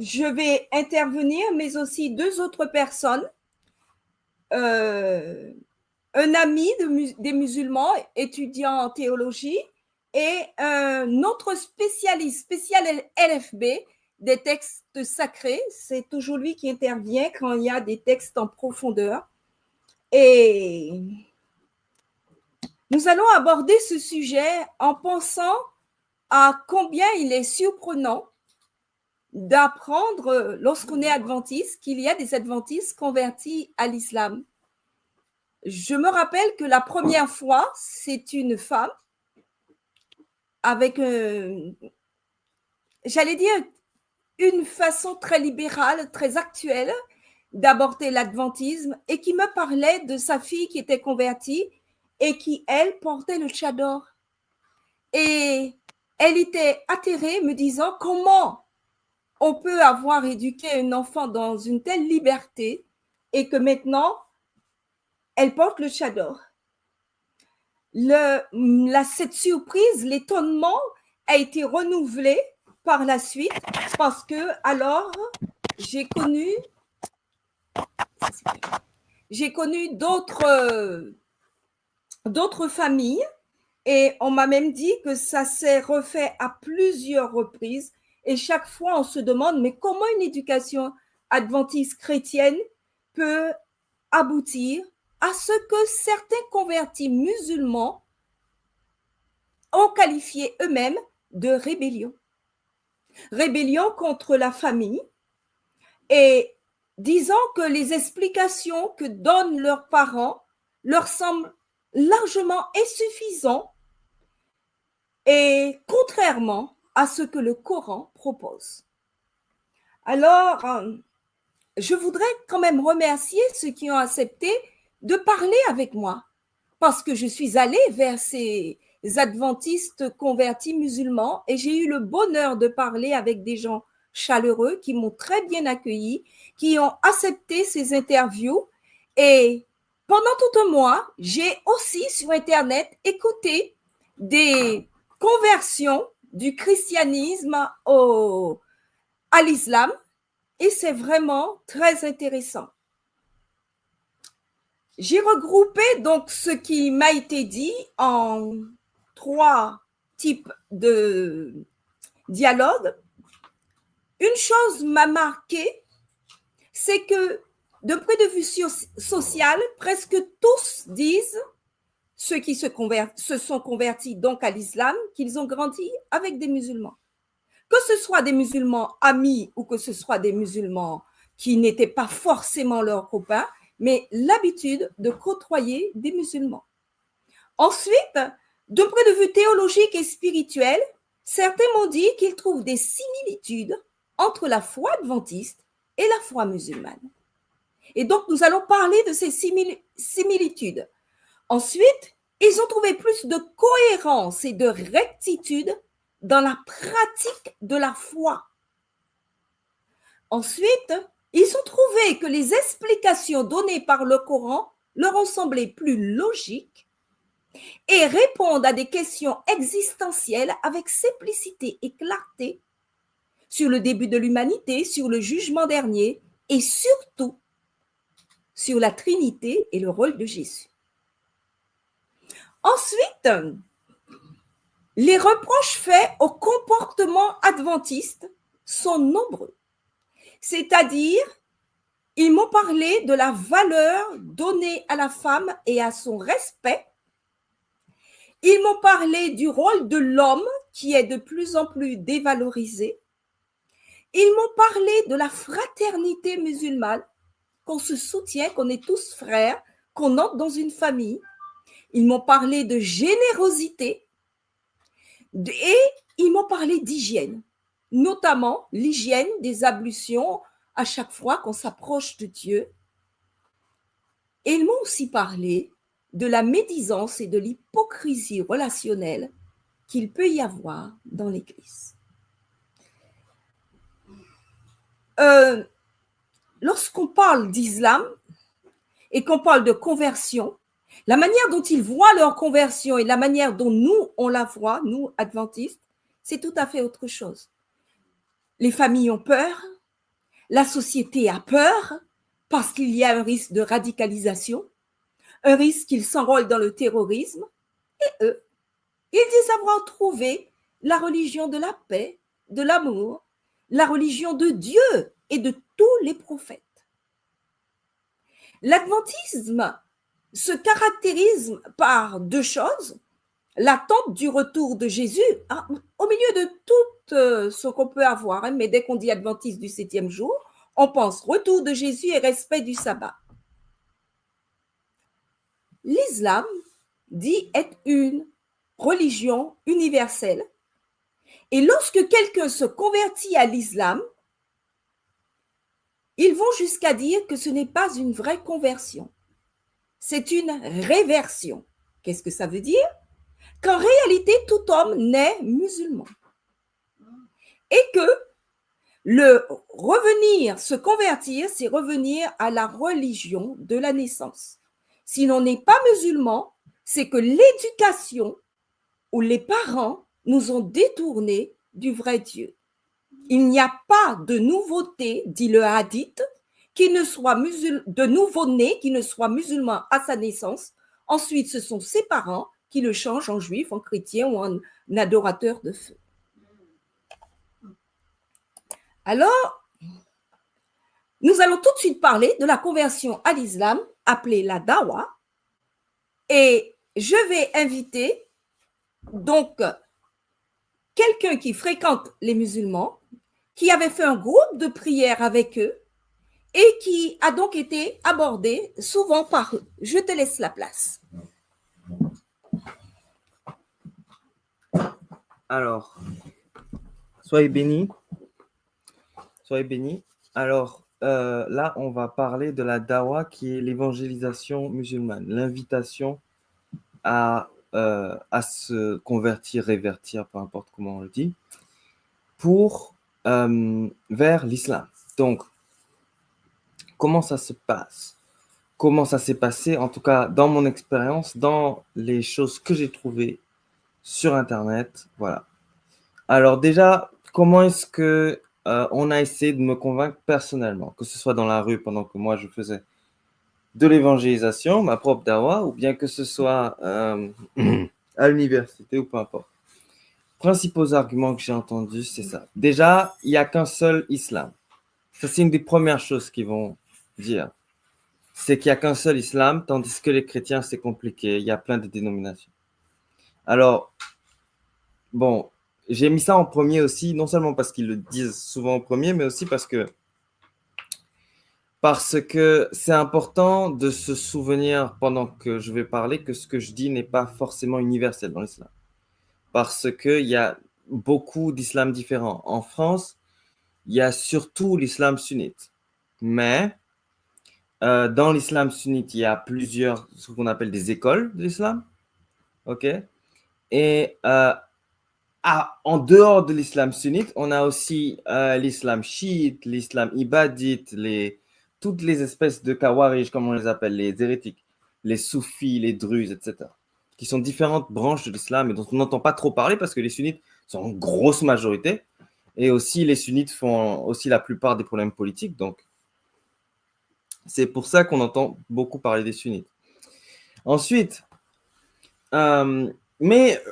je vais intervenir, mais aussi deux autres personnes. Un ami des musulmans, étudiant en théologie, et un autre spécialiste, spécial LFB, des textes sacrés. C'est toujours lui qui intervient quand il y a des textes en profondeur. Et nous allons aborder ce sujet en pensant à combien il est surprenant d'apprendre, lorsqu'on est adventiste, qu'il y a des adventistes convertis à l'islam. Je me rappelle que la première fois, c'est une femme avec, j'allais dire, une façon très libérale, très actuelle d'aborder l'adventisme et qui me parlait de sa fille qui était convertie et qui, elle, portait le tchador. Et elle était atterrée, me disant comment on peut avoir éduqué un enfant dans une telle liberté et que maintenant, elle porte le tchador. Cette surprise, l'étonnement a été renouvelé par la suite parce que alors j'ai connu d'autres familles et on m'a même dit que ça s'est refait à plusieurs reprises et chaque fois on se demande mais comment une éducation adventiste chrétienne peut aboutir à ce que certains convertis musulmans ont qualifié eux-mêmes de rébellion. Rébellion contre la famille et disant que les explications que donnent leurs parents leur semblent largement insuffisantes et contrairement à ce que le Coran propose. Alors, je voudrais quand même remercier ceux qui ont accepté de parler avec moi parce que je suis allée vers ces adventistes convertis musulmans et j'ai eu le bonheur de parler avec des gens chaleureux qui m'ont très bien accueilli, qui ont accepté ces interviews et pendant tout un mois, j'ai aussi sur Internet écouté des conversions du christianisme à l'islam et c'est vraiment très intéressant. J'ai regroupé donc ce qui m'a été dit en 3 types de dialogues. Une chose m'a marqué, c'est que d'un point de vue social, presque tous disent, ceux qui se sont convertis donc à l'islam, qu'ils ont grandi avec des musulmans. Que ce soit des musulmans amis ou que ce soit des musulmans qui n'étaient pas forcément leurs copains, mais l'habitude de côtoyer des musulmans. Ensuite, d'un point de vue théologique et spirituel, certains m'ont dit qu'ils trouvent des similitudes entre la foi adventiste et la foi musulmane. Et donc, nous allons parler de ces similitudes. Ensuite, ils ont trouvé plus de cohérence et de rectitude dans la pratique de la foi. Ensuite, ils ont trouvé que les explications données par le Coran leur ont semblé plus logiques et répondent à des questions existentielles avec simplicité et clarté sur le début de l'humanité, sur le jugement dernier et surtout sur la Trinité et le rôle de Jésus. Ensuite, les reproches faits au comportement adventiste sont nombreux. C'est-à-dire, ils m'ont parlé de la valeur donnée à la femme et à son respect. Ils m'ont parlé du rôle de l'homme qui est de plus en plus dévalorisé. Ils m'ont parlé de la fraternité musulmane, qu'on se soutient, qu'on est tous frères, qu'on entre dans une famille. Ils m'ont parlé de générosité et ils m'ont parlé d'hygiène, notamment l'hygiène des ablutions à chaque fois qu'on s'approche de Dieu. Et ils m'ont aussi parlé de la médisance et de l'hypocrisie relationnelle qu'il peut y avoir dans l'Église. Lorsqu'on parle d'islam et qu'on parle de conversion, la manière dont ils voient leur conversion et la manière dont nous, on la voit, nous, adventistes, c'est tout à fait autre chose. Les familles ont peur, La société a peur parce qu'il y a un risque de radicalisation, un risque qu'ils s'enrôlent dans le terrorisme. Et eux, ils disent avoir trouvé la religion de la paix, de l'amour, la religion de Dieu et de tous les prophètes. L'adventisme se caractérise par deux choses: l'attente du retour de Jésus, au milieu de tout ce qu'on peut avoir, mais dès qu'on dit adventiste du 7e jour, on pense retour de Jésus et respect du sabbat. L'islam dit être une religion universelle. Et lorsque quelqu'un se convertit à l'islam, ils vont jusqu'à dire que ce n'est pas une vraie conversion. C'est une réversion. Qu'est-ce que ça veut dire? Qu'en réalité, tout homme naît musulman. Et que le revenir, se convertir, c'est revenir à la religion de la naissance. Si l'on n'est pas musulman, c'est que l'éducation ou les parents nous ont détournés du vrai Dieu. Il n'y a pas de nouveauté, dit le hadith, qui ne soit de nouveau-né qui ne soit musulman à sa naissance. Ensuite, ce sont ses parents qui le changent en juif, en chrétien ou en adorateur de feu. Alors, nous allons tout de suite parler de la conversion à l'islam, appelée la dawa. Et je vais inviter donc quelqu'un qui fréquente les musulmans, qui avait fait un groupe de prière avec eux et qui a donc été abordé souvent par eux. Je te laisse la place. Alors, soyez bénis. Soyez bénis. Alors, là, on va parler de la dawa, qui est l'évangélisation musulmane, l'invitation à se convertir, révertir, peu importe comment on le dit, vers l'islam. Donc, comment ça se passe? Comment ça s'est passé? En tout cas, dans mon expérience, dans les choses que j'ai trouvées sur Internet, voilà. Alors déjà, comment est-ce que on a essayé de me convaincre personnellement, que ce soit dans la rue pendant que moi je faisais de l'évangélisation, ma propre dawa, ou bien que ce soit à l'université ou peu importe. Principaux arguments que j'ai entendus, c'est ça. Déjà, il n'y a qu'un seul islam. Ça, c'est une des premières choses qu'ils vont dire. C'est qu'il n'y a qu'un seul islam, tandis que les chrétiens, c'est compliqué. Il y a plein de dénominations. Alors, bon, j'ai mis ça en premier aussi, non seulement parce qu'ils le disent souvent en premier, mais aussi parce que c'est important de se souvenir pendant que je vais parler que ce que je dis n'est pas forcément universel dans l'islam. Parce qu'il y a beaucoup d'islam différents. En France, il y a surtout l'islam sunnite. Mais dans l'islam sunnite, il y a plusieurs, ce qu'on appelle des écoles de l'islam. OK? Et en dehors de l'islam sunnite, on a aussi l'islam chiite, l'islam ibadite, toutes les espèces de kawarij, comme on les appelle, les hérétiques, les soufis, les druzes, etc., qui sont différentes branches de l'islam et dont on n'entend pas trop parler parce que les sunnites sont en grosse majorité. Et aussi, les sunnites font aussi la plupart des problèmes politiques. Donc, c'est pour ça qu'on entend beaucoup parler des sunnites. Ensuite, mais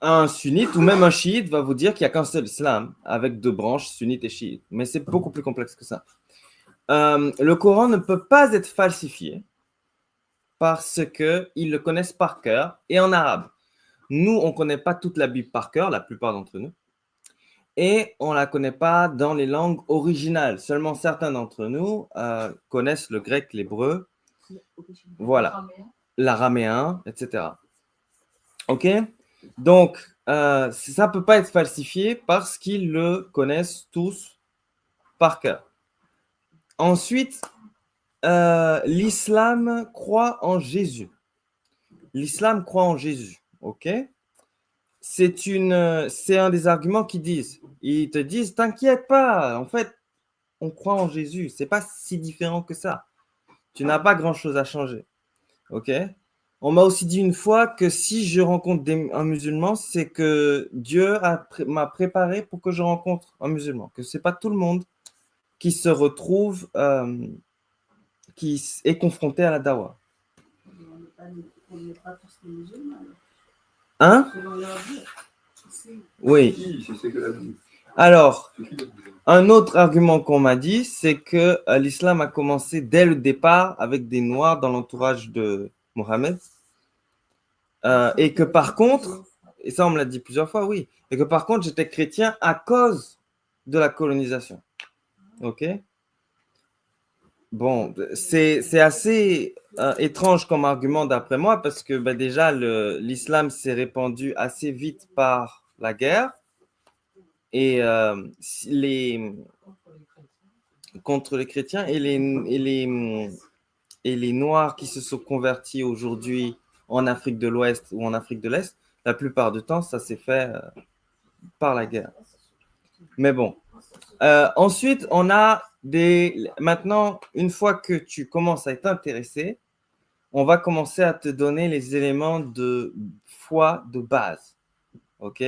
un sunnite ou même un chiite va vous dire qu'il n'y a qu'un seul islam avec deux branches, sunnite et chiite. Mais c'est beaucoup plus complexe que ça. Le Coran ne peut pas être falsifié parce qu'ils le connaissent par cœur et en arabe. Nous, on ne connaît pas toute la Bible par cœur, la plupart d'entre nous. Et on ne la connaît pas dans les langues originales. Seulement certains d'entre nous connaissent le grec, l'hébreu, voilà, l'araméen, etc. OK? Donc, ça ne peut pas être falsifié parce qu'ils le connaissent tous par cœur. Ensuite, l'islam croit en Jésus. L'islam croit en Jésus, OK? C'est un des arguments qu'ils disent. Ils te disent, t'inquiète pas, en fait, on croit en Jésus. C'est pas si différent que ça. Tu n'as pas grand-chose à changer, OK? On m'a aussi dit une fois que si je rencontre un musulman, c'est que Dieu m'a préparé pour que je rencontre un musulman, que c'est pas tout le monde qui se retrouve, qui est confronté à la dawa. On n'est pas tous des musulmans. Hein? Selon leur Dieu. Oui. Si, c'est que la Bible. Alors, C'est qui la Bible? un autre argument qu'on m'a dit, c'est que l'islam a commencé dès le départ avec des noirs dans l'entourage de Mohammed. Et que par contre, et ça on me l'a dit plusieurs fois, oui, et que par contre j'étais chrétien à cause de la colonisation. Ok? Bon, c'est assez étrange comme argument d'après moi parce que déjà l'islam s'est répandu assez vite par la guerre et contre les chrétiens et les noirs qui se sont convertis aujourd'hui en Afrique de l'Ouest ou en Afrique de l'Est, la plupart du temps ça s'est fait par la guerre. Mais bon. Ensuite, on a maintenant, une fois que tu commences à t'intéresser, on va commencer à te donner les éléments de foi de base. OK?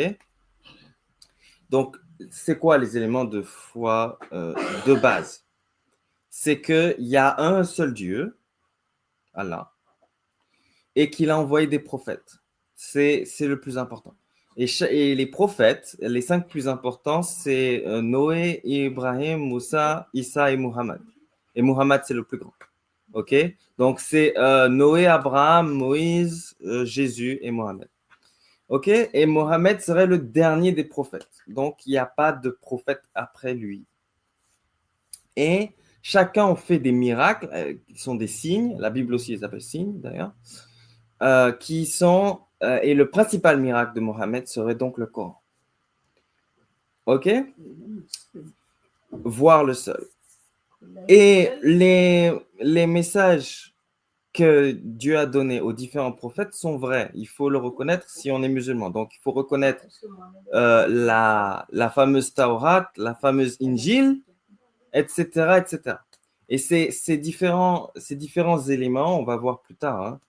Donc, c'est quoi les éléments de foi de base? C'est qu'il y a un seul Dieu, Allah, et qu'il a envoyé des prophètes. C'est le plus important. Et les prophètes, les 5 plus importants, c'est Noé, Ibrahim, Moussa, Issa et Muhammad. Et Muhammad, c'est le plus grand. OK? Donc, c'est Noé, Abraham, Moïse, Jésus et Mohammed. OK? Et Mohammed serait le dernier des prophètes. Donc, il n'y a pas de prophète après lui. Et chacun a fait des miracles, qui sont des signes. La Bible aussi les appelle signes, d'ailleurs. Qui sont... et le principal miracle de Mohammed serait donc le Coran. OK? Voir le seul. Et les messages que Dieu a donnés aux différents prophètes sont vrais. Il faut le reconnaître si on est musulman. Donc, il faut reconnaître la fameuse Taurat, la fameuse Injil, etc., etc. Et ces différents éléments, on va voir plus tard,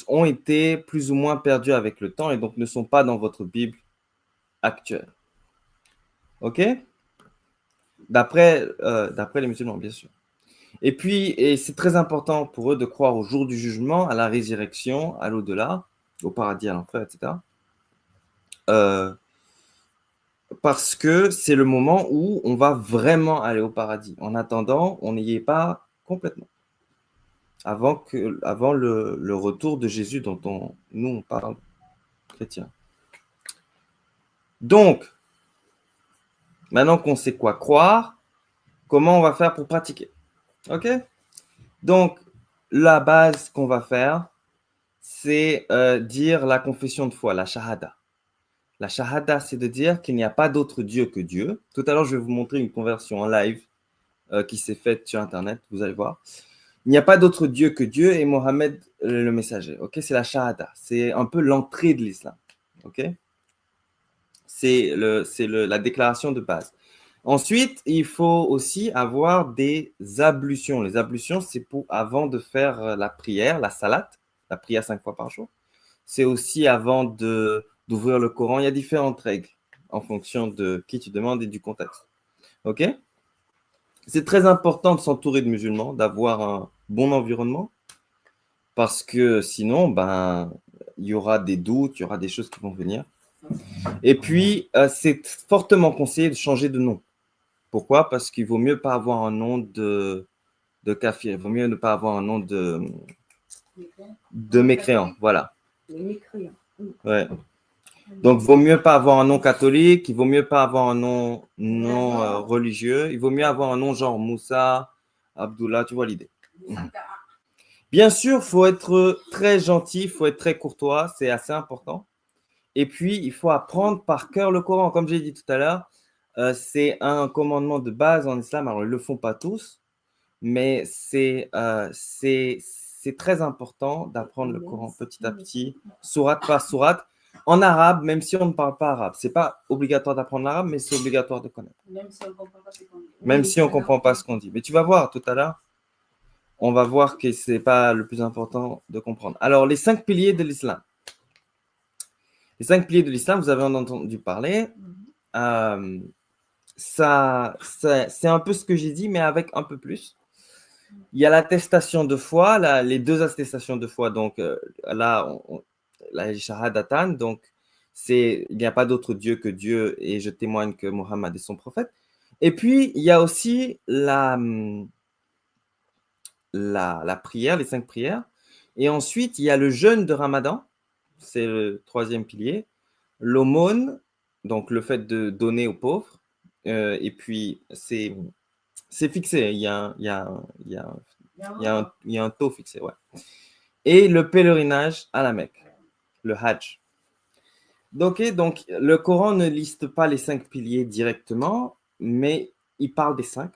ont été plus ou moins perdus avec le temps et donc ne sont pas dans votre Bible actuelle. OK? D'après les musulmans, bien sûr. Et puis, c'est très important pour eux de croire au jour du jugement, à la résurrection, à l'au-delà, au paradis, à l'enfer, etc. Parce que c'est le moment où on va vraiment aller au paradis. En attendant, on n'y est pas complètement. Avant le retour de Jésus dont on parle chrétien. Donc, maintenant qu'on sait quoi croire, comment on va faire pour pratiquer? OK? Donc, la base qu'on va faire, c'est dire la confession de foi, la shahada. La shahada, c'est de dire qu'il n'y a pas d'autre Dieu que Dieu. Tout à l'heure, je vais vous montrer une conversion en live qui s'est faite sur Internet, vous allez voir. Il n'y a pas d'autre Dieu que Dieu et Mohammed le messager. Ok, c'est la shahada. C'est un peu l'entrée de l'islam. Ok, c'est la déclaration de base. Ensuite, il faut aussi avoir des ablutions. Les ablutions, c'est pour avant de faire la prière, la salat, la prière 5 fois par jour. C'est aussi avant d'ouvrir le Coran. Il y a différentes règles en fonction de qui tu demandes et du contexte. Ok? C'est très important de s'entourer de musulmans, d'avoir un bon environnement, parce que sinon, il y aura des doutes, il y aura des choses qui vont venir. Et puis, c'est fortement conseillé de changer de nom. Pourquoi? Parce qu'il vaut mieux pas avoir un nom de kafir. Il vaut mieux ne pas avoir un nom de mécréant. Voilà. Les mécréants. Ouais. Donc, il vaut mieux pas avoir un nom catholique. Il vaut mieux pas avoir un nom religieux. Il vaut mieux avoir un nom genre Moussa, Abdullah. Tu vois l'idée. Bien sûr, il faut être très gentil, il faut être très courtois. C'est assez important. Et puis, il faut apprendre par cœur le Coran. Comme j'ai dit tout à l'heure, c'est un commandement de base en islam. Alors, ils ne le font pas tous, mais c'est très important d'apprendre le Coran petit à petit, sourate par sourate, en arabe, même si on ne parle pas arabe. Ce n'est pas obligatoire d'apprendre l'arabe, mais c'est obligatoire de connaître. Même si on ne comprend pas ce qu'on dit. Même si on ne comprend pas ce qu'on dit. Mais tu vas voir tout à l'heure, on va voir que ce n'est pas le plus important de comprendre. Alors, les 5 piliers de l'islam. Les 5 piliers de l'islam, vous avez entendu parler. c'est un peu ce que j'ai dit, mais avec un peu plus. Il y a l'attestation de foi, là, les deux attestations de foi. Donc là, la shahadatan, donc il n'y a pas d'autre Dieu que Dieu et je témoigne que Mohammed est son prophète. Et puis, il y a aussi la prière, les 5 prières. Et ensuite, il y a le jeûne de Ramadan, c'est le 3e pilier. L'aumône, donc le fait de donner aux pauvres. Et puis, c'est fixé, il y a un taux fixé, ouais. Et le pèlerinage à la Mecque, le Hajj. Donc, le Coran ne liste pas les 5 piliers directement, mais il parle des 5.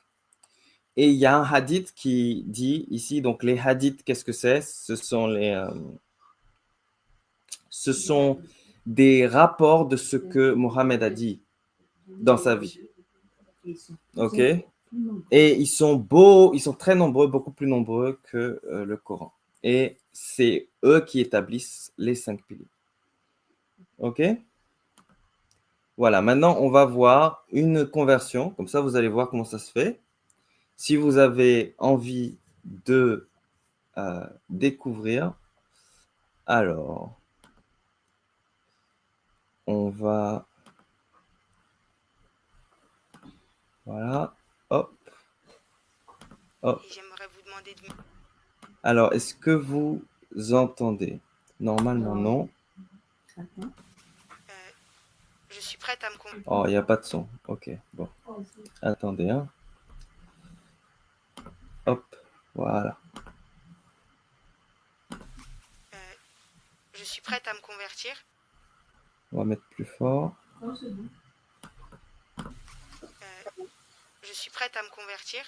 Et il y a un hadith qui dit ici, donc les hadiths, qu'est-ce que c'est? Ce sont des rapports de ce que Mohammed a dit dans sa vie. Ok? Et ils sont beaux, ils sont très nombreux, beaucoup plus nombreux que le Coran. Et c'est eux qui établissent les 5 piliers. Ok? Voilà, maintenant on va voir une conversion, comme ça vous allez voir comment ça se fait. Si vous avez envie de découvrir, alors on va, voilà, hop, hop. J'aimerais vous demander de... Alors, est-ce que vous entendez? Normalement, non. Je suis prête à me convaincre. Oh, il n'y a pas de son. Ok, bon. Attendez, hein. Hop, voilà. Je suis prête à me convertir. On va mettre plus fort. Je suis prête à me convertir.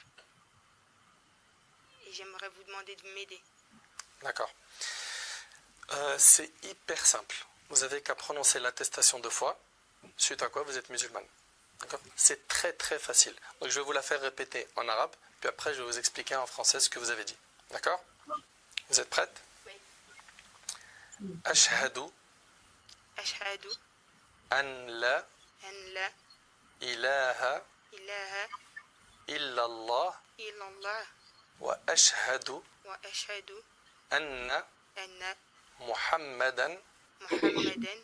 Et j'aimerais vous demander de m'aider. D'accord. C'est hyper simple. Vous avez qu'à prononcer l'attestation de foi, suite à quoi vous êtes musulmane. D'accord ? C'est très très facile. Donc je vais vous la faire répéter en arabe, puis après je vais vous expliquer en français ce que vous avez dit. D'accord ? Vous êtes prête ? Oui. Ashhadu Ashhadu an la an la ilaha ilaha illallah illallah wa ashhadu wa ashhadu anna anna Muhammadan Muhammadan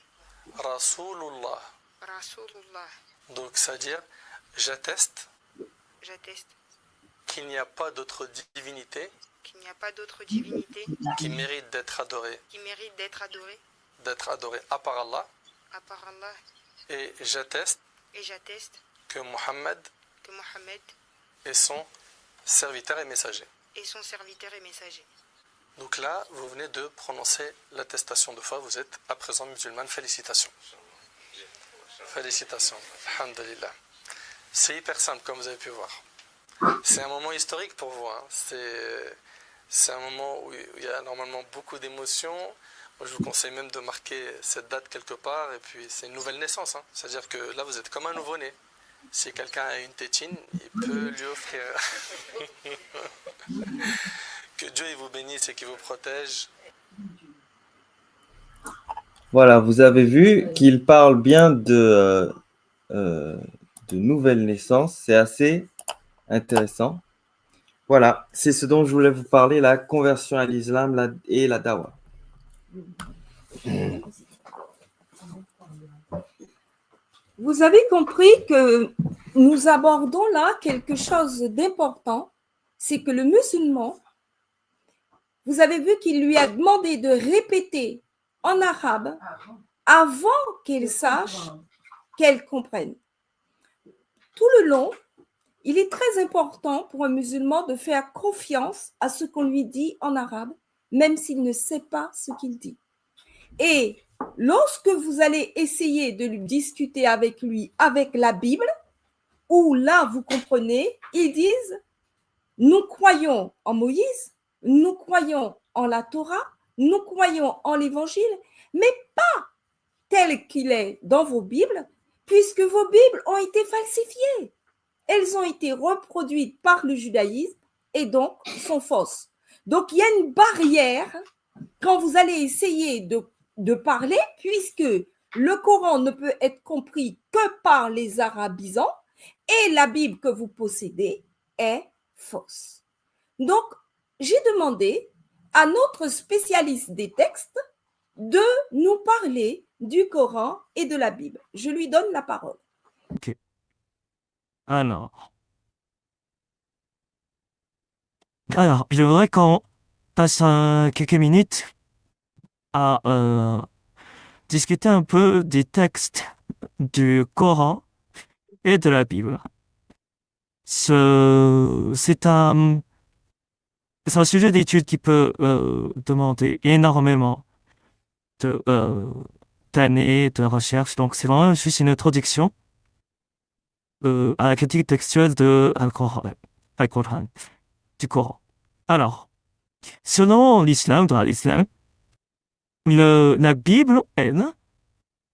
Rasulullah. Rasulullah. Donc c'est-à-dire, j'atteste J'atteste qu'il n'y a pas d'autre divinité qu'il n'y a pas d'autre divinité qui mérite d'être adorée d'être adorée à part Allah, à part Allah. et j'atteste Et j'atteste que Mohammed que Mohammed est son serviteur et messager. est son serviteur et messager. Donc là, vous venez de prononcer l'attestation de foi, vous êtes à présent musulmane, félicitations. Félicitations, alhamdulillah. C'est hyper simple comme vous avez pu voir. C'est un moment historique pour vous, hein. C'est un moment où il y a normalement beaucoup d'émotions. Moi, je vous conseille même de marquer cette date quelque part, et puis c'est une nouvelle naissance, hein. C'est-à-dire que là, vous êtes comme un nouveau-né. Si quelqu'un a une tétine, il peut lui offrir. Que Dieu il vous bénisse et qu'il vous protège. Voilà, vous avez vu qu'il parle bien de nouvelle naissance. C'est assez intéressant. Voilà, c'est ce dont je voulais vous parler, la conversion à l'islam et la dawa. Vous avez compris que nous abordons là quelque chose d'important, c'est que le musulman, vous avez vu qu'il lui a demandé de répéter en arabe avant qu'elle sache, qu'elle comprenne. Tout le long, il est très important pour un musulman de faire confiance à ce qu'on lui dit en arabe, même s'il ne sait pas ce qu'il dit. Et lorsque vous allez essayer de lui discuter avec lui avec la Bible, où là, vous comprenez, ils disent, nous croyons en Moïse, nous croyons en la Torah, nous croyons en l'Évangile, mais pas tel qu'il est dans vos Bibles, puisque vos Bibles ont été falsifiées. Elles ont été reproduites par le judaïsme et donc sont fausses. Donc, il y a une barrière quand vous allez essayer de parler, puisque le Coran ne peut être compris que par les arabisants, et la Bible que vous possédez est fausse. Donc, j'ai demandé à notre spécialiste des textes de nous parler du Coran et de la Bible. Je lui donne la parole. Ok. Alors, je voudrais qu'on passe quelques minutes à discuter un peu des textes du Coran et de la Bible. C'est un sujet d'étude qui peut demander énormément d'années de recherche. Donc, c'est vraiment juste une introduction à la critique textuelle de Al-Coran, du Coran. Alors, selon l'islam, dans l'islam, la Bible, elle,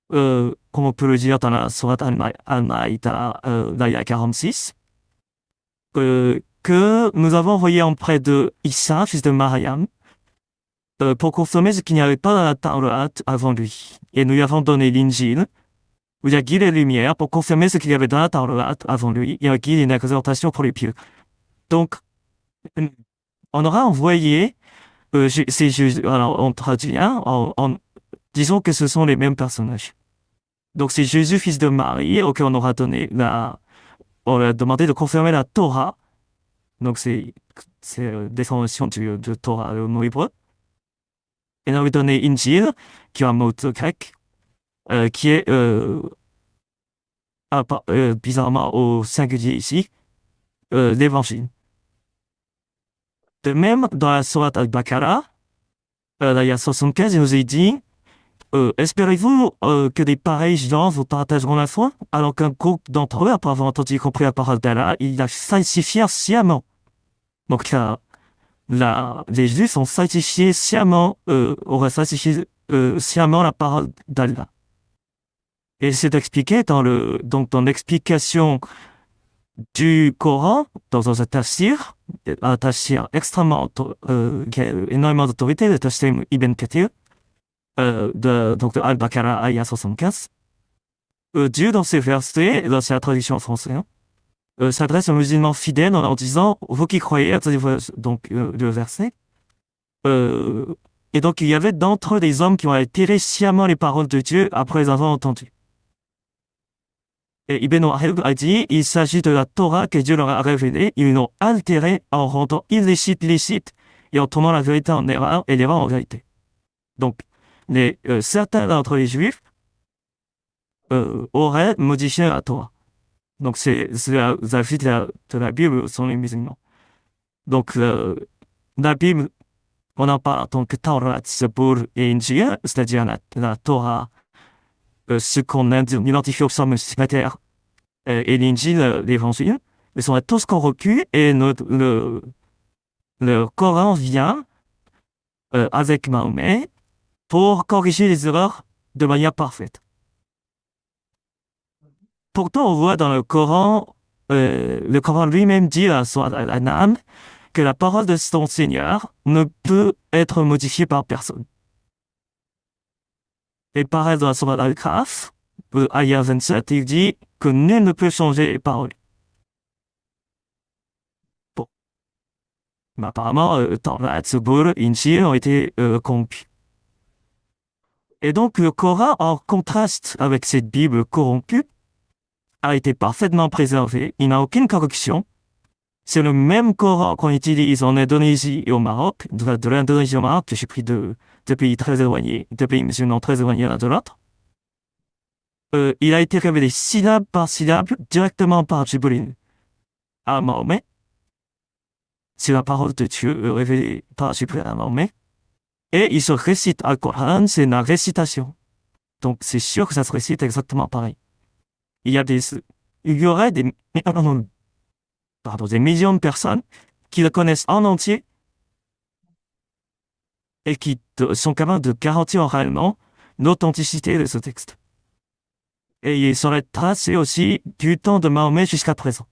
comme on peut le dire dans la sourate Al-Maïda, l'aya 46, que nous avons envoyé auprès de Isa, fils de Mariam, pour confirmer ce qu'il n'y avait pas dans la Torah avant lui. Et nous lui avons donné l'Injil, où il y a guide et lumière, pour confirmer ce qu'il y avait dans la Torah avant lui. Il y a un guide et une exhortation pour les pieux. Donc, on aura envoyé, alors on traduit, disons que ce sont les mêmes personnages. Donc c'est Jésus, fils de Marie, auquel on aura donné on lui a demandé de confirmer la Torah. Donc c'est déformation de Torah, le mot hébreu. Et on lui a donné Injil, qui est un mot grec, qui est bizarrement au singulier ici, l'évangile. De même, dans la sourate Al-Baqarah, il y a 75, il nous est dit, espérez-vous que des pareils gens vous partageront la foi, alors qu'un groupe d'entre eux, après avoir entendu et compris la parole d'Allah, ils la falsifièrent sciemment. Donc les Juifs ont falsifié sciemment, auraient falsifié sciemment la parole d'Allah. Et c'est expliqué dans l'explication du Coran, dans un tafsir extrêmement, qui a énormément d'autorité, le tafsir Ibn Kathir, donc de Al-Baqarah, ayah 75. Dieu, dans ces versets, dans sa traduction en français, s'adresse aux musulmans fidèles en leur disant, vous qui croyez, donc le verset, et donc il y avait d'entre eux des hommes qui ont altéré sciemment les paroles de Dieu après les avoir entendues. Et Ibn Wahib a dit, il s'agit de la Torah que Dieu leur a révélée, ils l'ont altérée en rendant illicite licite et en tournant la vérité en erreur et l'erreur en vérité. Donc, certains d'entre les Juifs auraient modifié la Torah. Donc, c'est la vie de la Bible sont les musulmans. Donc, la Bible, on en parle en tant que Torah, Zabur et Injil, c'est-à-dire la Torah, ce qu'on identifie au psaume cimetière, et l'Injil, l'évangile, ils sont tous corrompus et le Coran vient avec Mahomet pour corriger les erreurs de manière parfaite. Pourtant, on voit dans le Coran lui-même dit à Al-An'am que la parole de son Seigneur ne peut être modifiée par personne. Et pareil dans la sourate Al-Kahf, ayah 27, il dit que nul ne peut changer les paroles. Bon. Mais apparemment, Torah, Zabur, Injil ont été corrompus. Et donc, le Coran, en contraste avec cette Bible corrompue, a été parfaitement préservé. Il n'a aucune corruption. C'est le même Coran qu'on utilise en Indonésie et au Maroc. De l'Indonésie au Maroc, j'ai pris deux pays très éloignés, deux pays musulmans très éloignés l'un de l'autre. Il a été révélé syllabe par syllabe directement par Jibril à Mahomet. C'est la parole de Dieu révélée par Jibril à Mahomet. Et il se récite al Coran, c'est la récitation. Donc c'est sûr que ça se récite exactement pareil. Il y aurait des millions de personnes qui le connaissent en entier et qui sont capables de garantir oralement l'authenticité de ce texte. Et il serait tracé aussi du temps de Mahomet jusqu'à présent.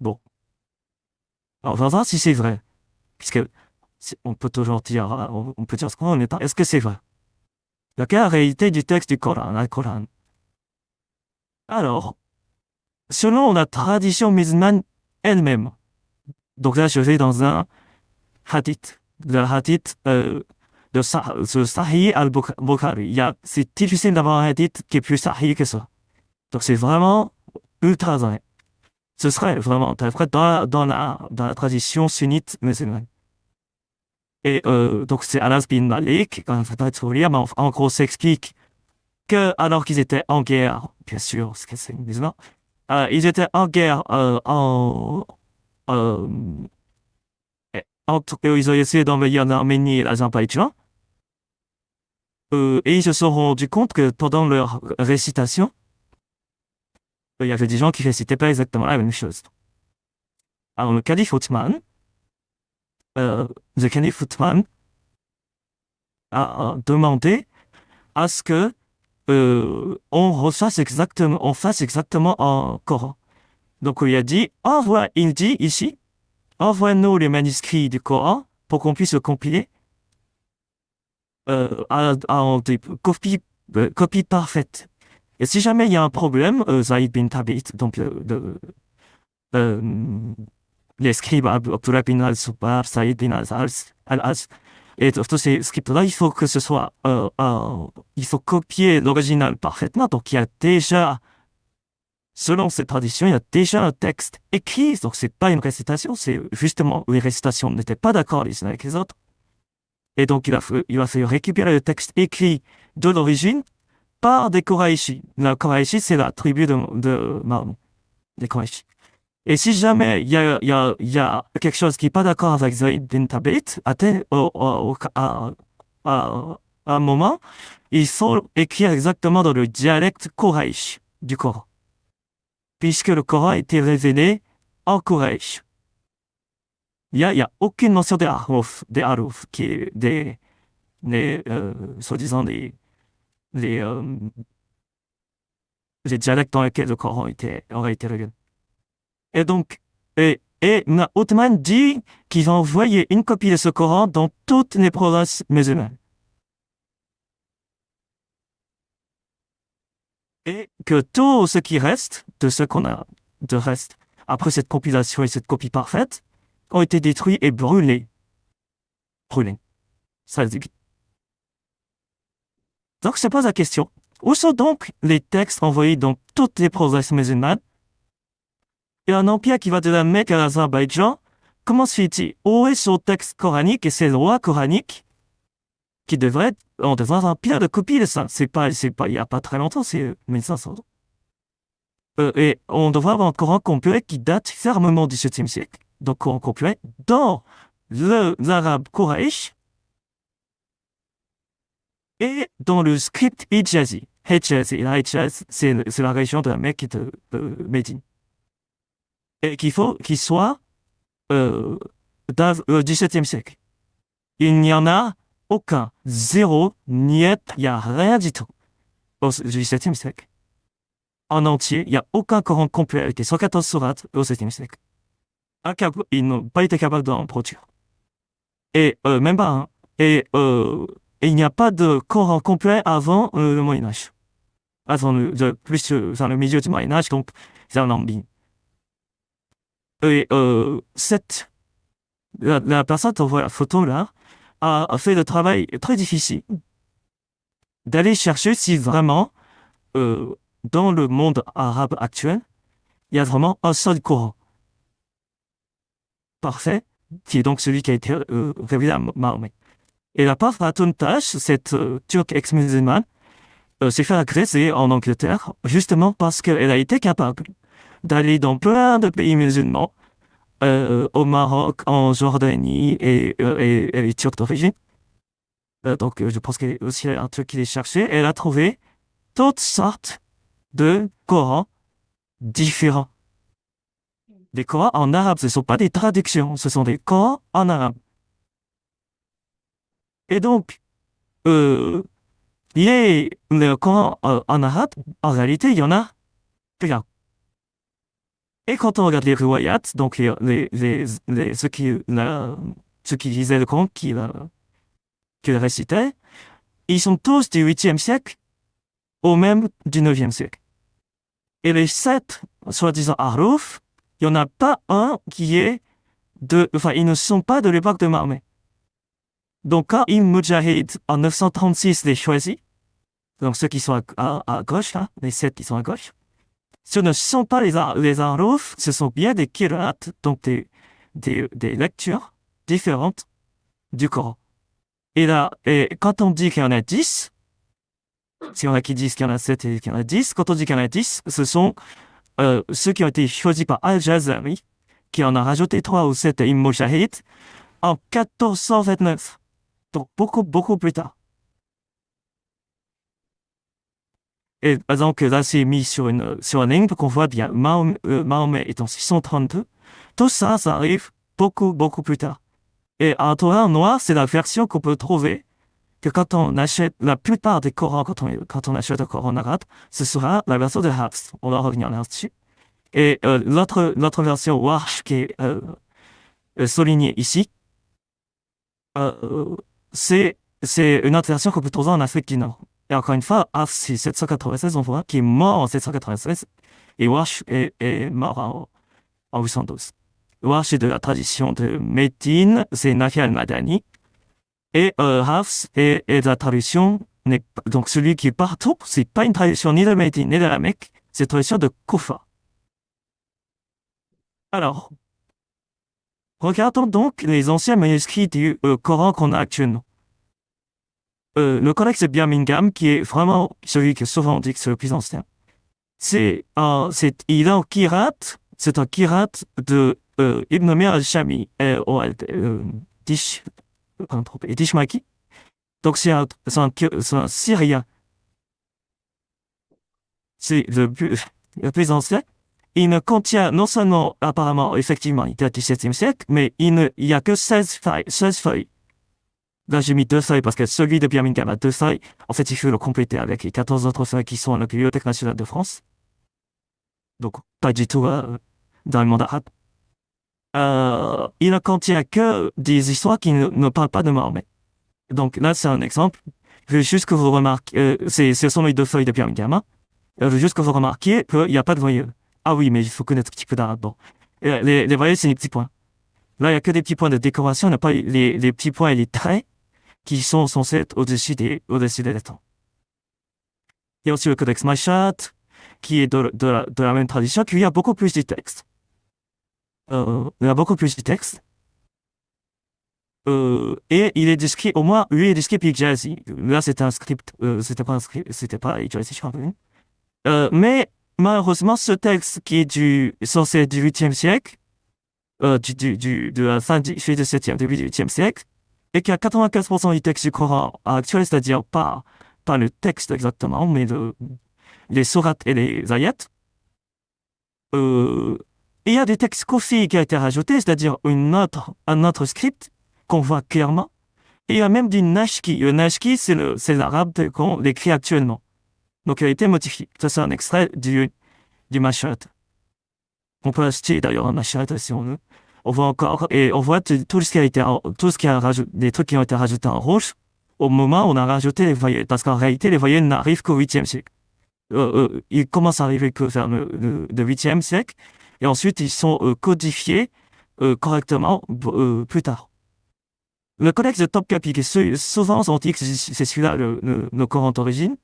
Bon. Alors, on va voir si c'est vrai. Puisque on peut toujours dire, on peut dire ce qu'on est. Est-ce que c'est vrai? Quelle est la réalité du texte du Coran, le Coran? Alors, selon la tradition musulmane elle-même. Donc là, je vais dans un hadith. Le hadith de Sahih al-Bukhari. C'est difficile d'avoir un hadith qui est plus Sahih que ça. Donc c'est vraiment ultra vrai. Ce serait vraiment dans la tradition sunnite musulmane. Et donc c'est Anas bin Malik, en gros s'explique que alors qu'ils étaient en guerre, bien sûr, ce que c'est musulman, ils étaient en guerre entre ils ont essayé d'envahir l'Arménie et l'Azerbaïdjan. Et ils se sont rendus compte que pendant leur récitation, il y avait des gens qui récitaient pas exactement la même chose. Alors le calife Othman a demandé à ce que on fasse exactement un Coran. Donc il a dit, il dit ici, envoie-nous les manuscrits du Coran pour qu'on puisse le compiler en des copies parfaites. Et si jamais il y a un problème, Zaïd bin Thabit, donc les scribes Abdullah bin al-Zubayr, Saïd bin al-Az, et tous ces scribes-là, il faut que ce soit, il faut copier l'original parfaitement. Donc il y a déjà, selon cette tradition, il y a déjà un texte écrit. Donc c'est pas une récitation, c'est justement les récitations n'étaient pas d'accord les uns avec les autres. Et donc il a fait récupérer le texte écrit de l'origine par des Qurayshi. La Qurayshi, c'est la tribu de Mahmoud, des Qurayshi. Et si jamais il y a quelque chose qui n'est pas d'accord avec Zayd bin Thabit, à un moment, il faut écrire exactement dans le dialecte Quraysh du Coran. Puisque le Coran a été révélé en Quraysh. Il y a aucune mention des haruf, qui est soi-disant des dialectes dans lesquels le Coran aurait été révélé. Et donc, Othman dit qu'il va envoyer une copie de ce Coran dans toutes les provinces musulmanes. Et que tout ce qui reste, de ce qu'on a de reste, après cette compilation et cette copie parfaite, ont été détruits et brûlés. Ça dit. Donc, se pose la question, où sont donc les textes envoyés dans toutes les provinces musulmanes? Et un empire qui va de la Mecque à l'Azerbaïdjan, comment se fait-il? Où est son texte coranique et ses lois coraniques qui devraient être, on devrait avoir un empire de copies de ça. C'est pas, il y a pas très longtemps, c'est 1500 ans. Et on devrait avoir un Coran complet qui date fermement du 7e siècle. Donc, Coran complet dans l'arabe Quraysh et dans le script Hijazi. Hijaz, c'est la région de la Mecque et de Médine. Et qu'il faut qu'il soit du XVIIe siècle. Il n'y en a aucun. Zéro, niet, il n'y a rien du tout. Au XVIIe siècle. En entier, il n'y a aucun Coran complet avec les 114 sourates au XVIIe siècle. Ils n'ont pas été capables d'en produire. Et même pas un. Et il n'y a pas de Coran complet avant le Moyen-Âge. Avant dans le milieu du Moyen-Âge, donc c'est un ambine. Et la personne qui envoie la photo là a fait le travail très difficile d'aller chercher si vraiment dans le monde arabe actuel il y a vraiment un seul Coran parfait qui est donc celui qui a été révélé à Mahomet. Et la part Fatuntash, cette turque ex-musulmane, s'est fait agresser en Angleterre justement parce qu'elle a été capable d'aller dans plein de pays musulmans, au Maroc, en Jordanie et elle est turque d'origine. Donc je pense qu'elle est aussi un truc qu'il est cherché. Elle a trouvé toutes sortes de Corans différents. Des Corans en arabe, ce ne sont pas des traductions, ce sont des Corans en arabe. Et donc, le Coran en arabe, en réalité, il y en a plein. Et quand on regarde les riwayat, donc ceux qui lisaient le Coran, qui le récitaient, ils sont tous du 8e siècle ou même du 9e siècle. Et les 7 soi-disant Aruf, il n'y en a pas un qui est ils ne sont pas de l'époque de Mahomet. Donc, quand Ibn Mujahid, en 936, les choisit, donc ceux qui sont à gauche, hein, les 7 qui sont à gauche, ce ne sont pas les Aruf, ce sont bien des Kirat, donc des lectures différentes du Coran. Et là, quand on dit qu'il y en a 10, si on a qui disent qu'il y en a 7 et qu'il y en a 10, quand on dit qu'il y en a 10, ce sont ceux qui ont été choisis par Al-Jazari, qui en a rajouté 3 ou 7 à Ibn Mujahid en 1429. Donc beaucoup plus tard. Et donc là, c'est mis sur un ligne qu'on voit bien Mahomet est en 632. Tout ça, ça arrive beaucoup plus tard. Et en Torah noir, c'est la version qu'on peut trouver que quand on achète la plupart des Corans, quand on achète un Coran en arabe, ce sera la version de Hafs. On va revenir là-dessus. Et l'autre version Warsh qui est soulignée ici, c'est une autre version qu'on peut trouver en Afrique du Nord. Et encore une fois, Hafs c'est 796, on voit, qui est mort en 796, et Warsh est mort en 812. Warsh est de la tradition de Médine, c'est Nafi al-Madani, et Hafs est de la tradition, donc celui qui est partout, c'est pas une tradition ni de Médine ni de la Mecque, c'est une tradition de Koufa. Alors, regardons donc les anciens manuscrits du Coran qu'on a actuellement. Le codex de Birmingham, qui est vraiment celui que souvent on dit que c'est le plus ancien, il est en Kirat, c'est un Kirat de Ibn Mir al-Shami et Dishmaki. Donc c'est un Syrien. C'est le plus ancien. Il ne contient non seulement, apparemment, effectivement, il date du 7e siècle, mais il y a que 16 feuilles. Là, j'ai mis 2 feuilles parce que celui de Birmingham a 2 feuilles. En fait, il faut le compléter avec les 14 autres feuilles qui sont à la Bibliothèque nationale de France. Donc, pas du tout dans le monde arabe. Il ne contient que des histoires qui ne parlent pas de Mahomet. Donc là, c'est un exemple. Je veux juste que vous remarquiez, ce sont les 2 feuilles de Birmingham. Je veux juste que vous remarquiez qu'il n'y a pas de voyelles. Ah oui, mais il faut connaître un petit peu d'arabe. Bon. Les voyelles, c'est les petits points. Là, il n'y a que des petits points de décoration, il n'y a pas les petits points et les traits qui sont censés être au-dessus des lettres. Il y a aussi le codex Mashat, qui est de la même tradition, qui a beaucoup plus de textes. Il y a beaucoup plus de textes. Et il est décrit, au moins, lui est décrit par Hijazi. Là, c'était un script, c'était pas un script, c'était pas Hijazi, je crois. Mais, malheureusement, ce texte qui est censé être du 8e siècle, de la fin du 7e, début du 8e siècle, et qui a 95% du texte du Coran actuel, c'est-à-dire pas le texte exactement, mais les sourates et les ayats. Il y a des textes Kofi qui a été rajouté, c'est-à-dire un autre script qu'on voit clairement. Et il y a même du Nashki. Le Nashki, c'est l'arabe qu'on écrit actuellement. Donc il a été modifié. Ça, c'est un extrait du Mashat. On peut acheter d'ailleurs un Mashat si on veut. On voit encore, et on voit tout ce qui a rajouté, des trucs qui ont été rajoutés en rouge au moment où on a rajouté les voyelles. Parce qu'en réalité, les voyelles n'arrivent qu'au 8e siècle. Ils commencent à arriver que vers le 8e siècle. Et ensuite, ils sont codifiés correctement plus tard. Le codex de Topkapi, qui souvent on dit que c'est celui-là le Coran d'origine.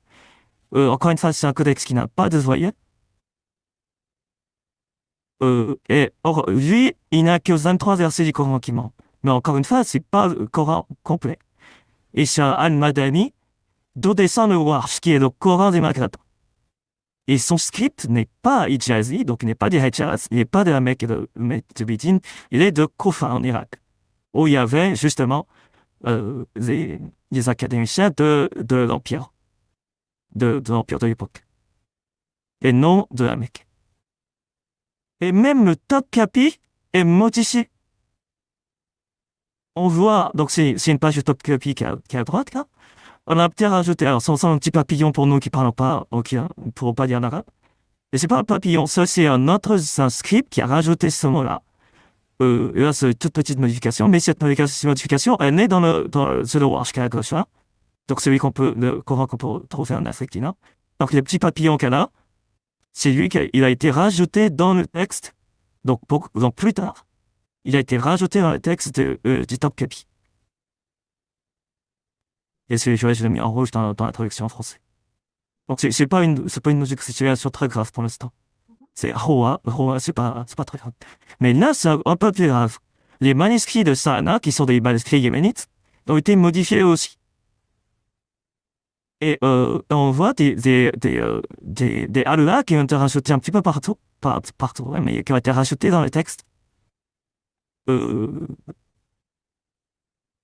Encore une fois, c'est un codex qui n'a pas de voyelles. Or, lui, il n'a que 23 versets du Coran qui manquent. Mais encore une fois, c'est pas le Coran complet. Et c'est un Al-Madani, d'où descend le Warsh, qui est le Coran des Maghreb. Et son script n'est pas Hijazi, donc il n'est pas du Hijaz, il n'est pas de la Mecque et de Médine, il est de Koufa en Irak, où il y avait justement les académiciens de l'Empire, de l'Empire de l'époque, et non de la Mecque. Et même le Topkapi est modifié. On voit, donc c'est une page de Topkapi qui est à droite, là. On a peut-être rajouté, alors c'est un petit papillon pour nous qui parlons pas, pour pas dire en arabe. Et c'est pas un papillon, ça c'est un script qui a rajouté ce mot-là. Là c'est une toute petite modification, mais cette modification, elle est dans le Warsh qui est à gauche, là. Donc celui le Coran qu'on peut trouver en Afrique du Nord. Donc les petits papillons qu'elle a, c'est lui il a été rajouté dans le texte, donc plus tard, il a été rajouté dans le texte du Topkapi. Et je l'ai mis en rouge dans la traduction en français. Donc c'est pas une situation très grave pour l'instant. C'est Hoa, c'est pas très grave. Mais là, c'est un peu plus grave. Les manuscrits de Sahana, qui sont des manuscrits yéménites, ont été modifiés aussi. Et on voit des halua qui ont été rajoutés un petit peu partout, pas partout, ouais, mais qui ont été rajoutés dans le texte.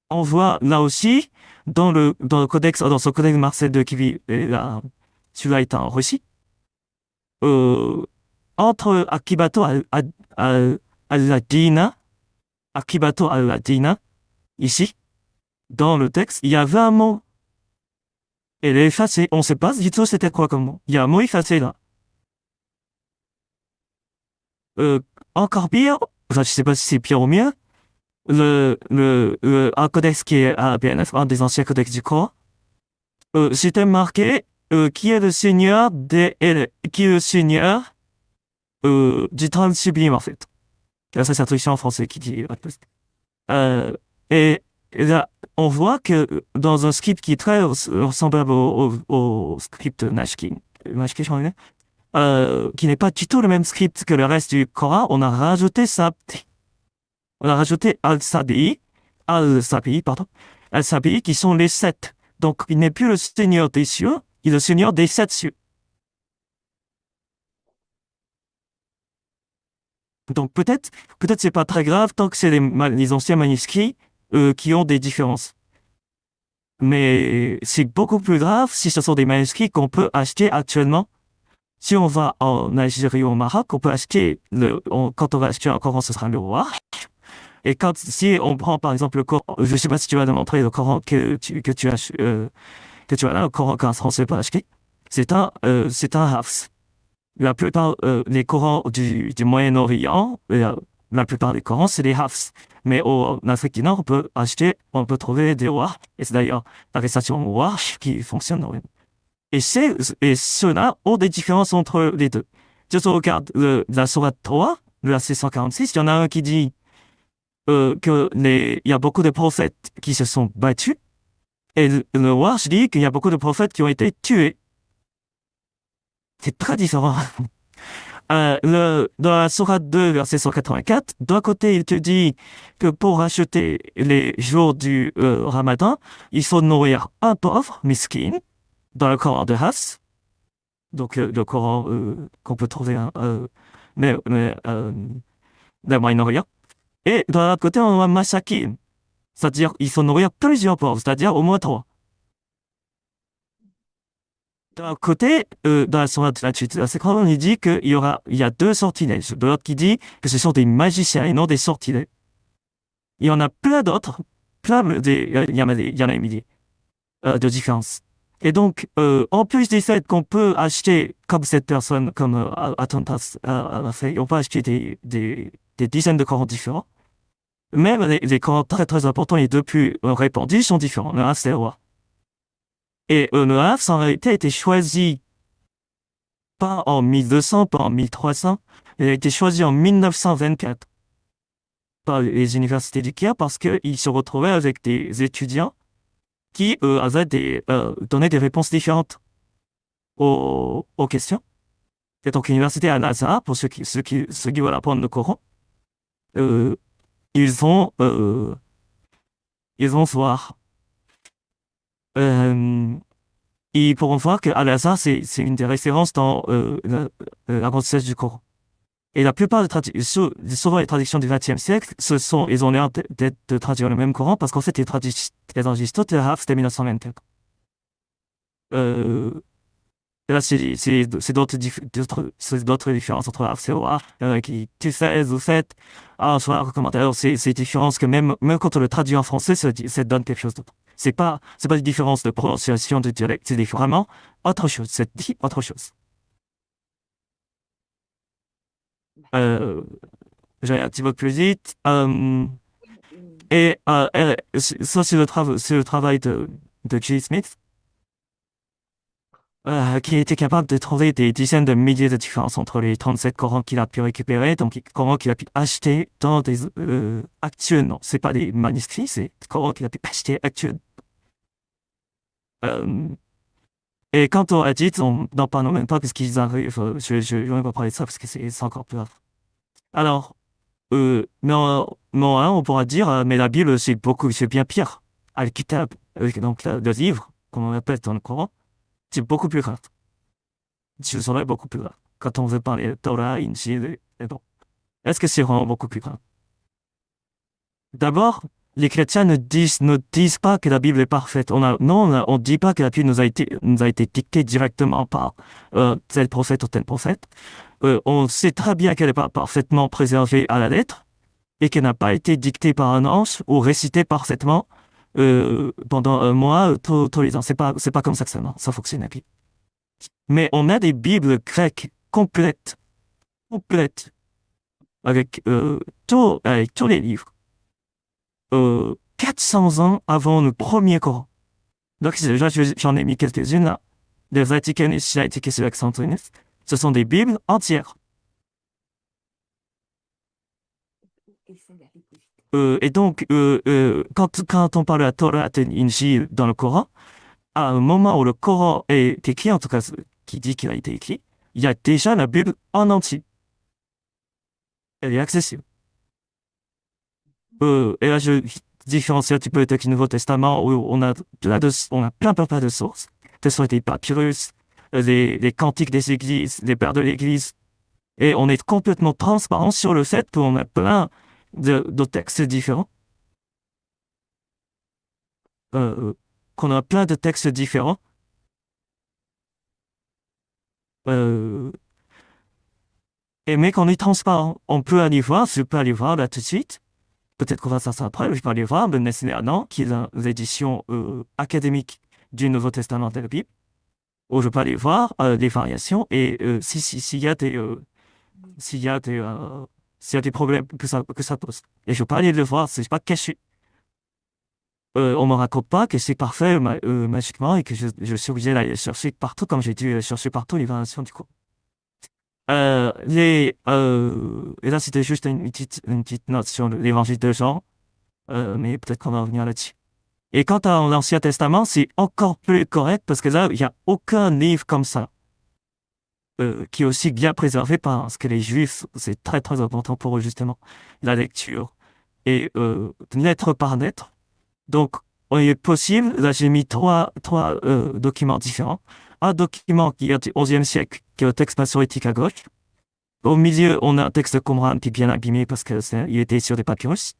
On voit là aussi, dans ce codex Marcel de Kivi, celui-là est en Russie, entre Akibato Akibato al-Ladina, ici, dans le texte, il y avait un mot. Et il est effacé. On ne sait pas du tout c'était quoi comme mot. Il y a un mot effacé là. Encore pire, enfin, je sais pas si c'est pire ou mieux, un codex qui est à BNF, un des anciens codex du Coran, c'était marqué qui est le seigneur qui est le seigneur du trône sublime en fait. Là, c'est sa traduction en français qui dit et là, on voit que dans un script qui est très semblable au script Nashki, je crois, qui n'est pas du tout le même script que le reste du Coran, on a rajouté Al-Sabi, qui sont les 7. Donc, il n'est plus le Seigneur des cieux, il est le Seigneur des 7 cieux. Donc, peut-être c'est pas très grave tant que c'est les anciens manuscrits qui ont des différences. Mais c'est beaucoup plus grave si ce sont des manuscrits qu'on peut acheter actuellement. Si on va en Algérie ou au Maroc, on peut acheter quand on va acheter un Coran, ce sera le roi. Et si on prend par exemple le Coran, je ne sais pas si tu vas montrer le Coran que tu as là, le Coran qu'un Français peut acheter, c'est un Hafs. La plupart des Corans du Moyen-Orient, la plupart des Corans, c'est des Hafs. Mais en Afrique du Nord, on peut trouver des Warsh. Et c'est d'ailleurs la récitation Warsh qui fonctionne. Et ceux-là ont des différences entre les deux. Si on regarde la sourate 3, le verset 146, il y en a un qui dit il y a beaucoup de prophètes qui se sont battus. Et le Warsh dit qu'il y a beaucoup de prophètes qui ont été tués. C'est très différent. Dans la sourate 2, verset 184, d'un côté, il te dit que pour acheter les jours du Ramadan, il faut nourrir un pauvre, miskin, dans le Coran de Hafs. Donc, le Coran qu'on peut trouver dans le Moyen-Orient. Et de l'autre côté, on a masakin. C'est-à-dire, il faut nourrir plusieurs pauvres, c'est-à-dire au moins 3. D'un côté, dans la sourate 28, c'est quand on dit qu'il y a 2 sortilèges. De l'autre qui dit que ce sont des magiciens et non des sortilèges. Il y en a plein d'autres. Il y en a des milliers de différences. Et donc, en plus du fait qu'on peut acheter, comme cette personne, comme Atontas a fait, on peut acheter des dizaines de Corans différents. Même les Corans très très importants, les 2 plus répandus sont différents. Le Hafs et le Warsh. Et le Hafs, en réalité, a été choisi pas en 1200, pas en 1300, il a été choisi en 1924 par les universités du Caire parce qu'ils se retrouvaient avec des étudiants qui avaient donné des réponses différentes aux questions. Et donc, l'université Al-Azhar, pour ceux qui veulent apprendre le Coran, ils vont voir. Ils pourront voir que Al-Azhar, c'est une des références dans l'apprentissage du Coran. Et la plupart souvent les traductions du XXe siècle, ils ont l'air de traduire le même Coran parce qu'en fait, ils traduisent toutes les Hafs de 1924. Là, c'est d'autres différences entre Hafs et Warsh. Tu fais, vous faites, soit un commentaire. C'est différences que même quand on le traduit en français, ça donne quelque chose d'autre. C'est pas des différences de prononciation de dialecte, c'est vraiment autre chose. C'est dit autre chose. Je vais un petit peu plus vite. Et ça, c'est le travail de J. Smith. qui a été capable de trouver des dizaines de milliers de différences entre les 37 Corans qu'il a pu récupérer, donc les Corans qu'il a pu acheter dans des actuels. Non, c'est pas des manuscrits, c'est des Corans qu'il a pu acheter actuels. Et quant aux hadiths, on n'en parle même pas parce qu'ils arrivent. Je vais même pas parler de ça parce que c'est encore plus grave. Alors, on pourra dire, mais la Bible, c'est bien pire. Al-Kitab, donc le livre, comme on l'appelle dans le Coran, c'est beaucoup plus grave. Ce serait beaucoup plus grave. Quand on veut parler de Torah, Injil, et bon. Est-ce que c'est vraiment beaucoup plus grave? D'abord, les chrétiens ne disent pas que la Bible est parfaite. On dit pas que la Bible nous a été dictée directement par tel prophète ou tel prophète. On sait très bien qu'elle n'est pas parfaitement préservée à la lettre et qu'elle n'a pas été dictée par un ange ou récitée parfaitement pendant un mois tous les ans. C'est pas comme ça que ça fonctionne la Bible. Mais on a des Bibles grecques complètes, avec tous les livres. 400 ans avant le premier Coran. Donc déjà, j'en ai mis quelques-unes là. Le Vaticanus, Sinaiticus et Alexandrinus. Ce sont des Bibles entières. Et donc, quand on parle de la Torah et l'Injil dans le Coran, à un moment où le Coran est écrit, en tout cas qui dit qu'il a été écrit, il y a déjà la Bible en entier. Elle est accessible. Et là, je différencie un petit peu avec le Nouveau Testament où on a plein de sources. Ce sont des papyrus, les cantiques des églises, les pères de l'église. Et on est complètement transparent sur le fait qu'on a plein de textes différents. Qu'on a plein de textes différents. Mais qu'on est transparent. On peut aller voir, je peux aller voir là tout de suite. Peut-être qu'on va faire ça après, je peux aller voir le Nessénéanan, qui est l'édition académique du Nouveau Testament de la Bible, où je peux aller voir les variations et s'il y a des problèmes que ça pose. Et je peux aller le voir, c'est pas caché. On me raconte pas que c'est parfait magiquement et que je suis obligé d'aller chercher partout, comme j'ai dû chercher partout les variations du coup. Et là, c'était juste une petite note sur l'évangile de Jean, mais peut-être qu'on va revenir là-dessus. Et quant à l'Ancien Testament, c'est encore plus correct parce que là, il n'y a aucun livre comme ça qui est aussi bien préservé parce que les Juifs, c'est très très important pour eux justement, la lecture et lettre par lettre. Donc, il est possible, là j'ai mis trois documents différents. Un document qui est du XIe siècle, qui est le texte massorétique à gauche. Au milieu, on a un texte de Qumran qui est bien abîmé parce qu'il était sur des papyrus.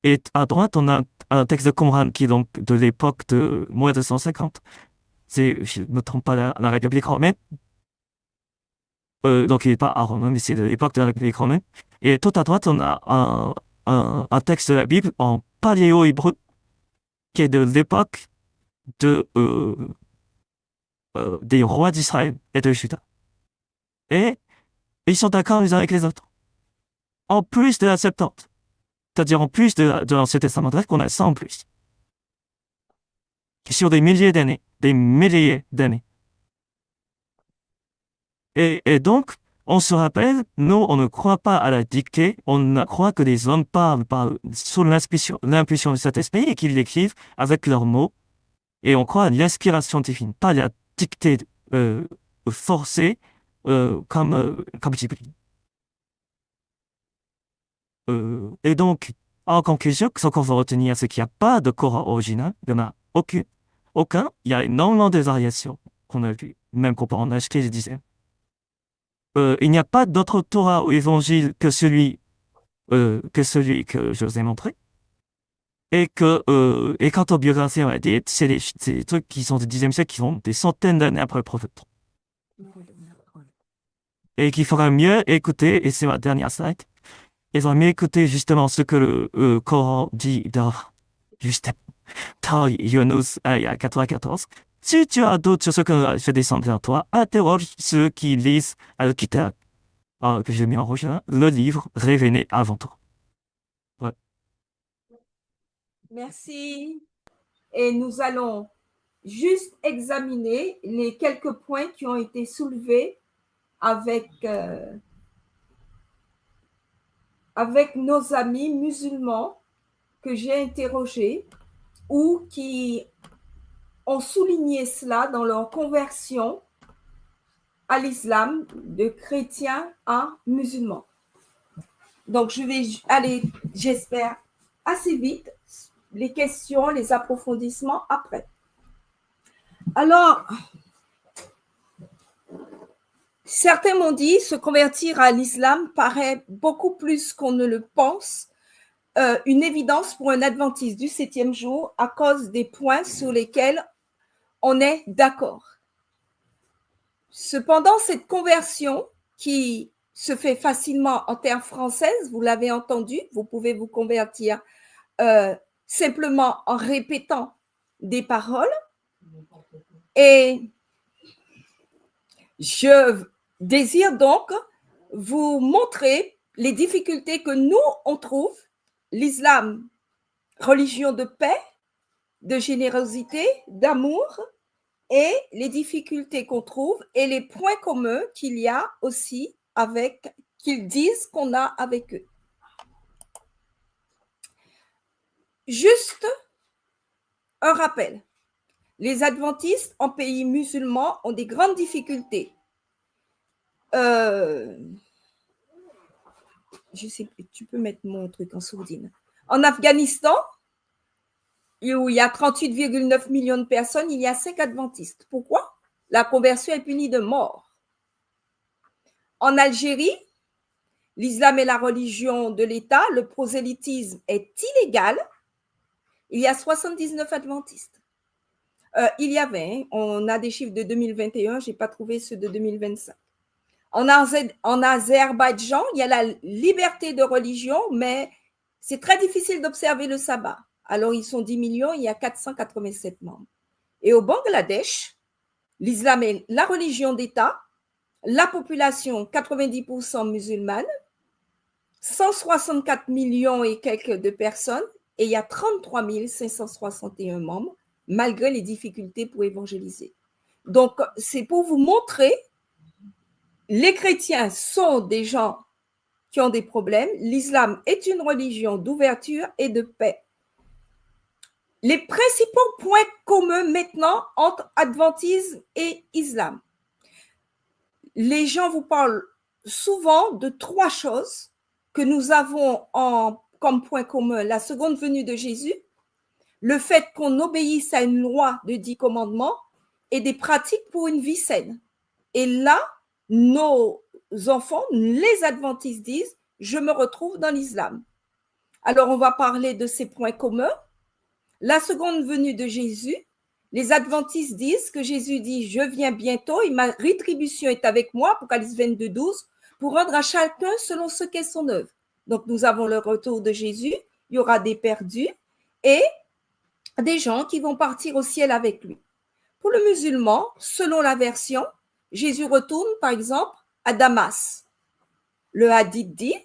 Et à droite, on a un texte de Qumran qui est donc de l'époque de moins de 150. Je ne me trompe pas, la République romaine. Donc il n'est pas à Rome, mais c'est de l'époque de la République romaine. Et tout à droite, on a un texte de la Bible en paléo-hébreu qui est de l'époque des rois d'Israël et de Juda. Et ils sont d'accord les uns avec les autres. En plus de la Septante. C'est-à-dire en plus de l'Ancien Testament grec, on a ça en plus. Sur des milliers d'années. Des milliers d'années. Et donc, on se rappelle, nous, on ne croit pas à la dictée, on ne croit que les hommes parlent sous l'impulsion de cet esprit et qu'ils l'écrivent avec leurs mots. Et on croit à l'inspiration divine, pas à la dictée forcée comme Ghibli. Et donc, en conclusion, ce qu'on va retenir, c'est qu'il n'y a pas de Coran original, il n'y en a aucun. Il y a énormément de variations qu'on a vues, même qu'on peut en acheter des dizaines. Il n'y a pas d'autre Torah ou évangile que celui que je vous ai montré. Et quant aux biographies, on a dit, c'est des trucs qui sont du 10e siècle, qui sont des centaines d'années après le prophète. Et qu'il faudra mieux écouter, et c'est ma dernière slide, il faudra mieux écouter justement ce que le Coran dit dans Yunus, il y a 94. Si tu as doute sur ce que je descends vers toi, interroge ceux qui lisent Al-Kitab, que j'ai mis en rouge là, le livre révélé avant tout. Merci. Et nous allons juste examiner les quelques points qui ont été soulevés avec nos amis musulmans que j'ai interrogés ou qui ont souligné cela dans leur conversion à l'islam de chrétiens à musulmans. Donc, je vais aller, j'espère, assez vite, les questions, les approfondissements après. Alors, certains m'ont dit, se convertir à l'islam paraît beaucoup plus qu'on ne le pense, une évidence pour un adventiste du 7e jour à cause des points sur lesquels on est d'accord. Cependant, cette conversion qui se fait facilement en terre française, vous l'avez entendu, vous pouvez vous convertir simplement en répétant des paroles. Et je désire donc vous montrer les difficultés que nous, on trouve, l'islam, religion de paix, de générosité, d'amour, et les difficultés qu'on trouve et les points communs qu'il y a aussi avec, qu'ils disent qu'on a avec eux. Juste un rappel. Les adventistes en pays musulmans ont des grandes difficultés. Je sais, tu peux mettre mon truc en sourdine. En Afghanistan, où il y a 38,9 millions de personnes, il y a 5 adventistes. Pourquoi? La conversion est punie de mort. En Algérie, l'islam est la religion de l'État, le prosélytisme est illégal. Il y a 79 adventistes. Il y avait, on a des chiffres de 2021, je n'ai pas trouvé ceux de 2025. En Azerbaïdjan, il y a la liberté de religion, mais c'est très difficile d'observer le sabbat. Alors, ils sont 10 millions, il y a 487 membres. Et au Bangladesh, l'islam est la religion d'État, la population 90% musulmane, 164 millions et quelques de personnes, et il y a 33 561 membres, malgré les difficultés pour évangéliser. Donc, c'est pour vous montrer, les chrétiens sont des gens qui ont des problèmes. L'islam est une religion d'ouverture et de paix. Les principaux points communs maintenant entre adventisme et islam. Les gens vous parlent souvent de 3 choses que nous avons comme point commun. La seconde venue de Jésus, le fait qu'on obéisse à une loi de 10 commandements et des pratiques pour une vie saine. Et là, nos enfants, les adventistes disent, je me retrouve dans l'islam. Alors, on va parler de ces points communs. La seconde venue de Jésus, les adventistes disent que Jésus dit « Je viens bientôt et ma rétribution est avec moi », Apocalypse 22, 12, pour rendre à chacun selon ce qu'est son œuvre. Donc, nous avons le retour de Jésus, il y aura des perdus et des gens qui vont partir au ciel avec lui. Pour le musulman, selon la version, Jésus retourne par exemple à Damas. Le hadith dit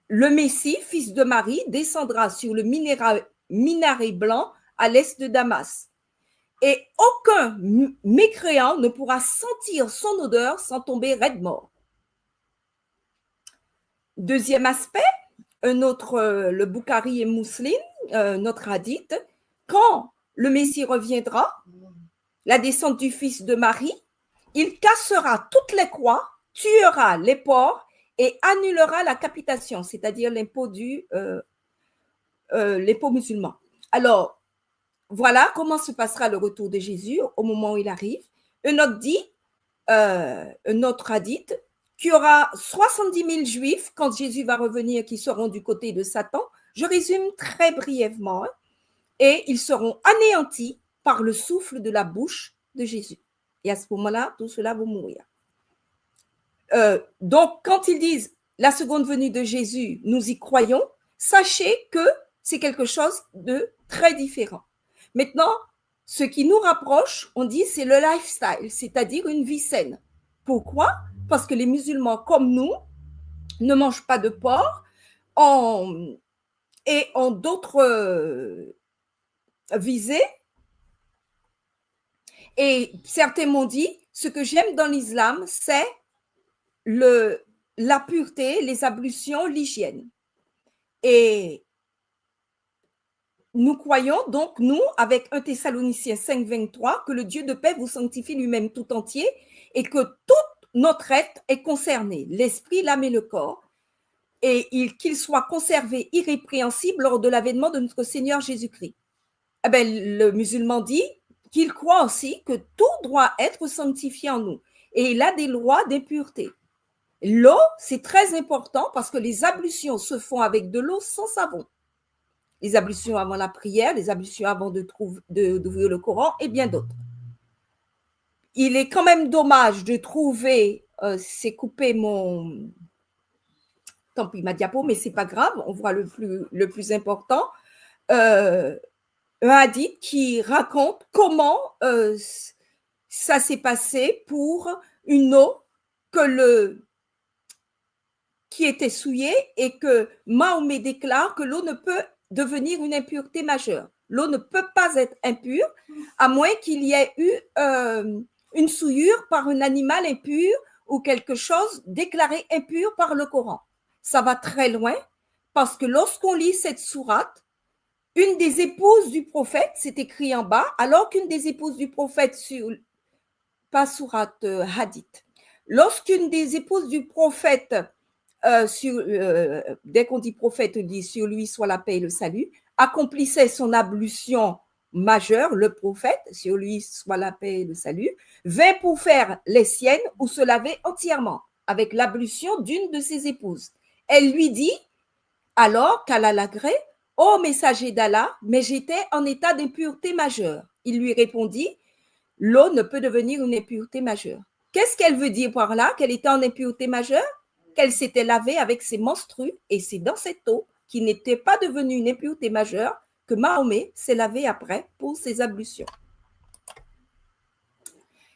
le Messie, fils de Marie, descendra sur le minaret blanc à l'est de Damas. Et aucun mécréant ne pourra sentir son odeur sans tomber raide mort. Deuxième aspect, le Bukhari et Muslim, notre hadith, quand le Messie reviendra, la descente du fils de Marie, il cassera toutes les croix, tuera les porcs et annulera la capitation, c'est-à-dire l'impôt musulman. Alors, voilà comment se passera le retour de Jésus au moment où il arrive. Un autre hadith, qu'il y aura 70 000 juifs quand Jésus va revenir qui seront du côté de Satan. Je résume très brièvement. Et ils seront anéantis par le souffle de la bouche de Jésus. Et à ce moment-là, tout cela va mourir. Donc, quand ils disent la seconde venue de Jésus, nous y croyons, sachez que c'est quelque chose de très différent. Maintenant, ce qui nous rapproche, on dit, c'est le lifestyle, c'est-à-dire une vie saine. Pourquoi? Parce que les musulmans, comme nous, ne mangent pas de porc et ont d'autres visées Et certains m'ont dit, ce que j'aime dans l'islam, c'est la pureté, les ablutions, l'hygiène. Et nous croyons donc, nous, avec 1 Thessaloniciens 5, 23, que le Dieu de paix vous sanctifie lui-même tout entier et que tout notre être est concerné, l'esprit, l'âme et le corps, et qu'il soit conservé irrépréhensible lors de l'avènement de notre Seigneur Jésus-Christ. Eh bien, le musulman dit qu'il croit aussi que tout doit être sanctifié en nous et il a des lois d'impureté. L'eau, c'est très important parce que les ablutions se font avec de l'eau sans savon. Les ablutions avant la prière, les ablutions avant d'ouvrir le Coran et bien d'autres. Il est quand même dommage de trouver, c'est coupé mon, tant pis ma diapo, mais c'est pas grave, on voit le plus important, un hadith qui raconte comment ça s'est passé pour une eau qui était souillée et que Mahomet déclare que l'eau ne peut devenir une impureté majeure. L'eau ne peut pas être impure à moins qu'il y ait eu une souillure par un animal impur ou quelque chose déclaré impur par le Coran. Ça va très loin parce que lorsqu'on lit cette sourate, une des épouses du prophète, c'est écrit en bas, alors qu'une des épouses du prophète, pas sourate, hadith, lorsqu'une des épouses du prophète, dès qu'on dit prophète, on dit sur lui soit la paix et le salut, accomplissait son ablution majeure, le prophète, sur lui soit la paix et le salut, vint pour faire les siennes ou se laver entièrement avec l'ablution d'une de ses épouses. Elle lui dit, alors qu'Allah l'agrée, ô messager d'Allah, mais j'étais en état d'impureté majeure. Il lui répondit, l'eau ne peut devenir une impureté majeure. Qu'est-ce qu'elle veut dire par là, qu'elle était en impureté majeure? Qu'elle s'était lavée avec ses menstrues et c'est dans cette eau qui n'était pas devenue une impureté majeure que Mahomet s'est lavé après pour ses ablutions.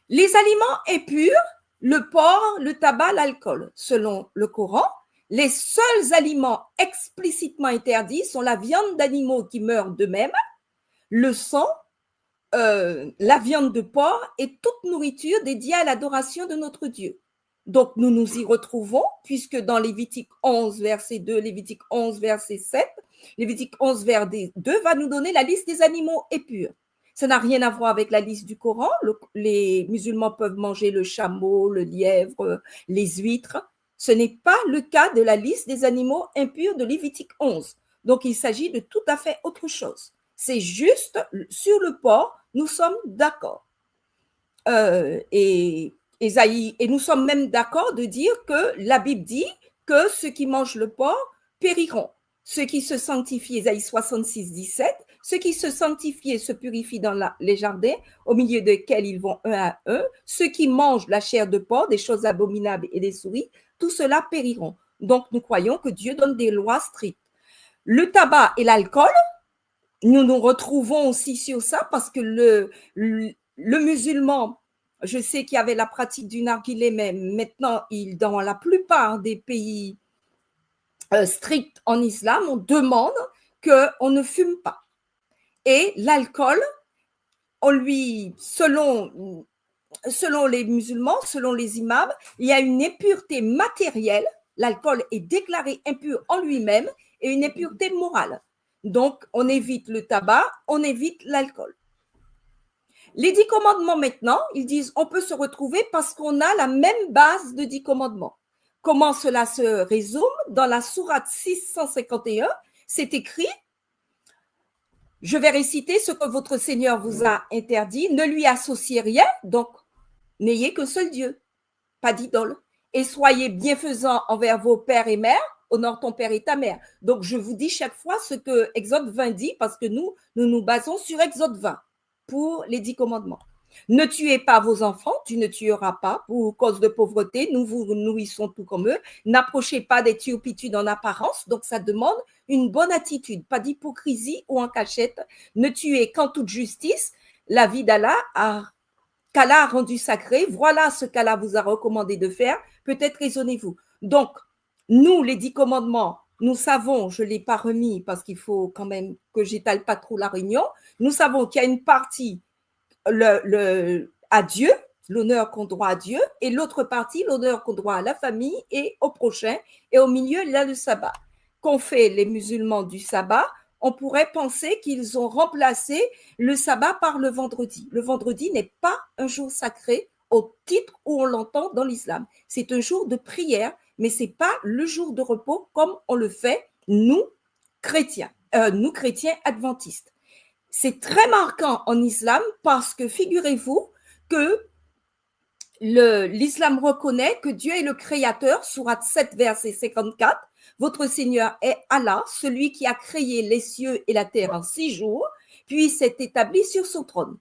Les aliments impurs, le porc, le tabac, l'alcool. Selon le Coran, les seuls aliments explicitement interdits sont la viande d'animaux qui meurent d'eux-mêmes, le sang, la viande de porc et toute nourriture dédiée à l'adoration de notre Dieu. Donc, nous nous y retrouvons puisque dans Lévitique 11, verset 2, Lévitique 11, verset 7, Lévitique 11, verset 2 va nous donner la liste des animaux impurs. Ça n'a rien à voir avec la liste du Coran. Les musulmans peuvent manger le chameau, le lièvre, les huîtres. Ce n'est pas le cas de la liste des animaux impurs de Lévitique 11. Donc, il s'agit de tout à fait autre chose. C'est juste sur le porc, nous sommes d'accord. Et nous sommes même d'accord de dire que la Bible dit que ceux qui mangent le porc périront. Ceux qui se sanctifient, Ésaïe 66, 17, ceux qui se sanctifient et se purifient dans les jardins, au milieu desquels ils vont un à un, ceux qui mangent la chair de porc, des choses abominables et des souris, tout cela périront. Donc, nous croyons que Dieu donne des lois strictes. Le tabac et l'alcool, nous nous retrouvons aussi sur ça parce que le musulman, je sais qu'il y avait la pratique du narguilé, mais maintenant, dans la plupart des pays stricts en islam, on demande qu'on ne fume pas. Et l'alcool, selon les musulmans, selon les imams, il y a une impureté matérielle. L'alcool est déclaré impur en lui-même et une impureté morale. Donc, on évite le tabac, on évite l'alcool. Les 10 commandements maintenant, ils disent on peut se retrouver parce qu'on a la même base de 10 commandements. Comment cela se résume? Dans la sourate 651, c'est écrit « Je vais réciter ce que votre Seigneur vous a interdit, ne lui associez rien, donc n'ayez qu'un seul Dieu, pas d'idole, et soyez bienfaisants envers vos pères et mères, honore ton père et ta mère. » Donc, je vous dis chaque fois ce que Exode 20 dit parce que nous basons sur Exode 20 pour les 10 commandements. Ne tuez pas vos enfants, tu ne tueras pas pour cause de pauvreté, nous vous nourrissons tout comme eux. N'approchez pas des turpitudes en apparence, donc ça demande une bonne attitude, pas d'hypocrisie ou en cachette. Ne tuez qu'en toute justice, la vie d'Allah qu'Allah a rendu sacrée. Voilà ce qu'Allah vous a recommandé de faire. Peut-être raisonnez-vous. Donc, nous, les 10 commandements, nous savons, je ne l'ai pas remis parce qu'il faut quand même que j'étale pas trop la réunion, nous savons qu'il y a une partie à Dieu, l'honneur qu'on doit à Dieu, et l'autre partie, l'honneur qu'on doit à la famille et au prochain. Et au milieu, il y a le sabbat. Qu'ont fait les musulmans du sabbat? On pourrait penser qu'ils ont remplacé le sabbat par le vendredi. Le vendredi n'est pas un jour sacré au titre où on l'entend dans l'islam. C'est un jour de prière, mais ce n'est pas le jour de repos comme on le fait, nous chrétiens adventistes. C'est très marquant en islam parce que figurez-vous que l'islam reconnaît que Dieu est le créateur, sourate 7, verset 54. Votre Seigneur est Allah, celui qui a créé les cieux et la terre en 6 jours, puis s'est établi sur son trône.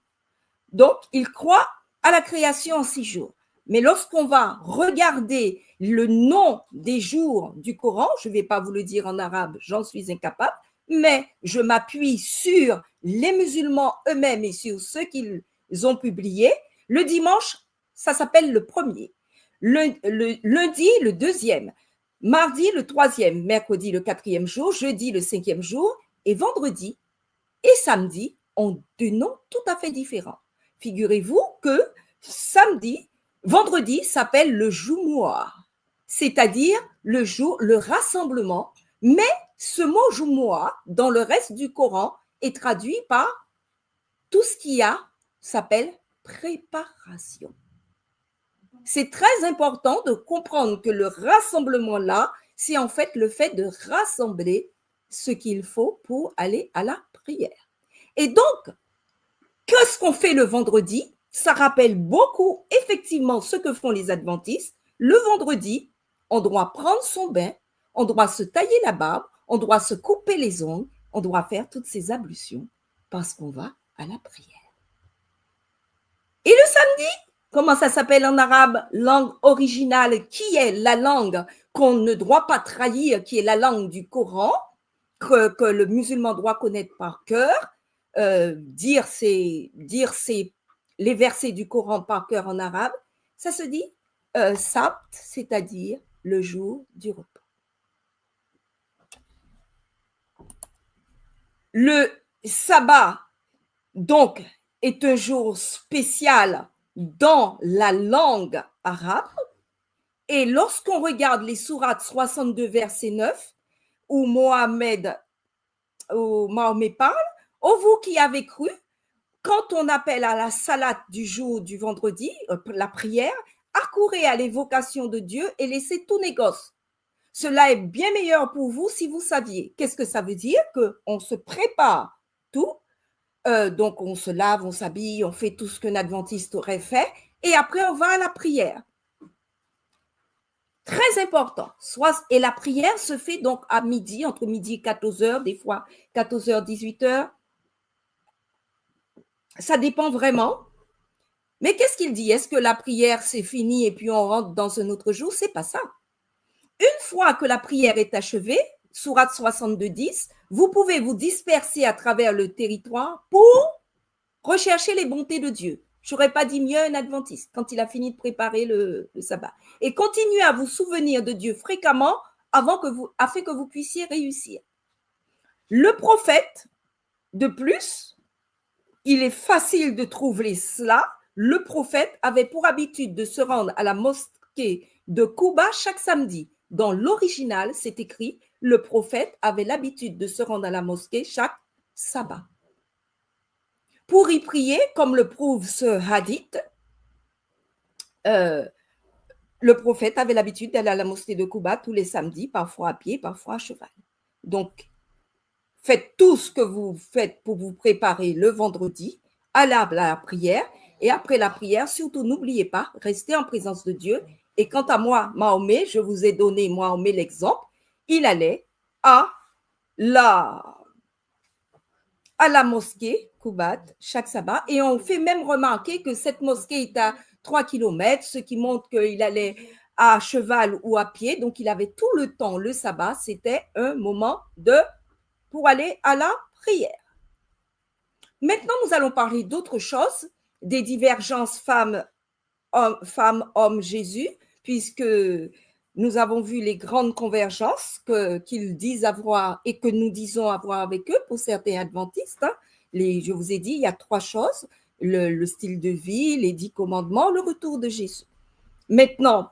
Donc, il croit à la création en 6 jours. Mais lorsqu'on va regarder le nom des jours du Coran, je ne vais pas vous le dire en arabe, j'en suis incapable, mais je m'appuie sur les musulmans eux-mêmes et sur ceux qu'ils ont publiés. Le dimanche, ça s'appelle le premier. Lundi, le deuxième. Mardi, le troisième. Mercredi, le quatrième jour. Jeudi, le cinquième jour. Et vendredi et samedi ont deux noms tout à fait différents. Figurez-vous que vendredi s'appelle le Jumu'ah, c'est-à-dire le rassemblement. Mais ce mot Jumu'ah, dans le reste du Coran, est traduit par tout ce qui s'appelle préparation. C'est très important de comprendre que le rassemblement là, c'est en fait le fait de rassembler ce qu'il faut pour aller à la prière. Et donc, qu'est-ce qu'on fait le vendredi? Ça rappelle beaucoup effectivement ce que font les adventistes. Le vendredi, on doit prendre son bain, on doit se tailler la barbe, on doit se couper les ongles, on doit faire toutes ces ablutions parce qu'on va à la prière. Et le samedi, comment ça s'appelle en arabe? Langue originale, qui est la langue qu'on ne doit pas trahir, qui est la langue du Coran, que le musulman doit connaître par cœur, dire les versets du Coran par cœur en arabe, ça se dit Sabt, c'est-à-dire le jour du repos. Le sabbat, donc, est un jour spécial dans la langue arabe. Et lorsqu'on regarde les sourates 62, verset 9, où Mahomet parle, ô vous qui avez cru, quand on appelle à la salat du jour du vendredi, la prière, accourez à l'évocation de Dieu et laissez tout négoce. Cela est bien meilleur pour vous si vous saviez. Qu'est-ce que ça veut dire? Qu'on se prépare tout. Donc, on se lave, on s'habille, on fait tout ce qu'un adventiste aurait fait. Et après, on va à la prière. Très important. Et la prière se fait donc à midi, entre midi et 14h, des fois 14h, 18h. Ça dépend vraiment. Mais qu'est-ce qu'il dit? Est-ce que la prière, c'est fini et puis on rentre dans un autre jour? C'est pas ça. Une fois que la prière est achevée, sourate 62, 10, vous pouvez vous disperser à travers le territoire pour rechercher les bontés de Dieu. Je n'aurais pas dit mieux un adventiste quand il a fini de préparer le sabbat. Et continuez à vous souvenir de Dieu fréquemment afin que vous puissiez réussir. Le prophète, de plus, il est facile de trouver cela. Le prophète avait pour habitude de se rendre à la mosquée de Kouba chaque samedi. Dans l'original, c'est écrit, le prophète avait l'habitude de se rendre à la mosquée chaque sabbat. Pour y prier, comme le prouve ce hadith, le prophète avait l'habitude d'aller à la mosquée de Kouba tous les samedis, parfois à pied, parfois à cheval. Donc, faites tout ce que vous faites pour vous préparer le vendredi à la prière. Et après la prière, surtout, n'oubliez pas, restez en présence de Dieu. Et quant à moi, Mahomet, je vous ai donné, Mahomet, l'exemple, il allait à la mosquée Koubat chaque sabbat. Et on fait même remarquer que cette mosquée est à 3 km, ce qui montre qu'il allait à cheval ou à pied. Donc, il avait tout le temps, le sabbat, c'était un moment pour aller à la prière. Maintenant, nous allons parler d'autre chose, des divergences femmes-hommes, Jésus, puisque nous avons vu les grandes convergences qu'ils disent avoir et que nous disons avoir avec eux pour certains adventistes. Je vous ai dit, il y a 3 choses. le style de vie, les 10 commandements, le retour de Jésus. Maintenant,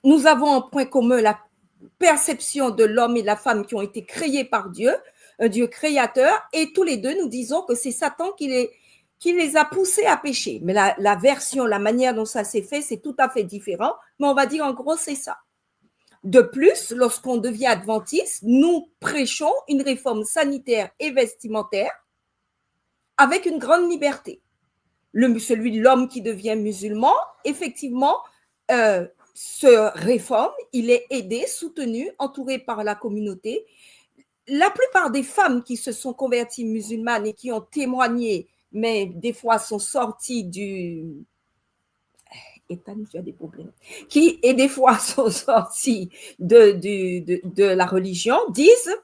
nous avons en point commun la perception de l'homme et la femme qui ont été créés par Dieu, un Dieu créateur, et tous les deux, nous disons que c'est Satan qui les a poussés à pécher. Mais la version, la manière dont ça s'est fait, c'est tout à fait différent, mais on va dire en gros, c'est ça. De plus, lorsqu'on devient adventiste, nous prêchons une réforme sanitaire et vestimentaire avec une grande liberté. Celui de l'homme qui devient musulman, effectivement, se réforme, il est aidé, soutenu, entouré par la communauté. La plupart des femmes qui se sont converties musulmanes et qui ont témoigné, mais des fois sont sorties du... Ethan, tu as des problèmes. Et des fois sont sorties de la religion, disent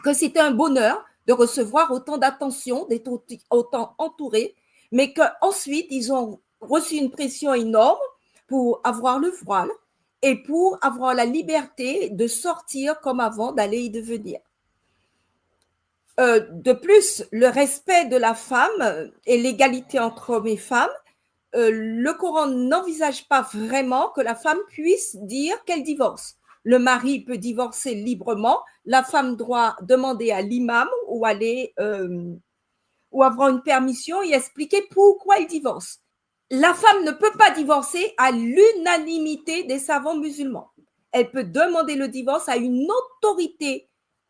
que c'était un bonheur de recevoir autant d'attention, d'être autant entourés, mais qu'ensuite, ils ont reçu une pression énorme pour avoir le voile et pour avoir la liberté de sortir comme avant, d'aller et de venir. De plus, le respect de la femme et l'égalité entre hommes et femmes, le Coran n'envisage pas vraiment que la femme puisse dire qu'elle divorce. Le mari peut divorcer librement, la femme doit demander à l'imam ou aller ou avoir une permission et expliquer pourquoi il divorce. La femme ne peut pas divorcer à l'unanimité des savants musulmans. Elle peut demander le divorce à une autorité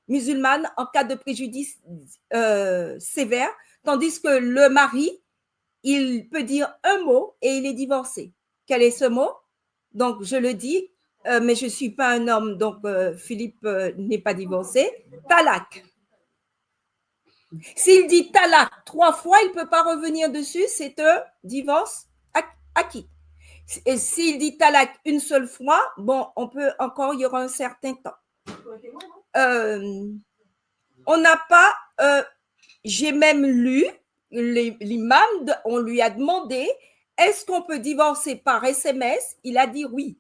musulmane en cas de préjudice sévère, tandis que le mari, il peut dire un mot et il est divorcé. Quel est ce mot? Donc, je le dis, mais je ne suis pas un homme, donc Philippe n'est pas divorcé. Talak. S'il dit talak 3 fois, il ne peut pas revenir dessus, c'est un divorce acquis. Et s'il dit talak une seule fois, bon, on peut encore, il y aura un certain temps. On n'a pas, j'ai même lu, l'imam, on lui a demandé, est-ce qu'on peut divorcer par SMS? Il a dit oui.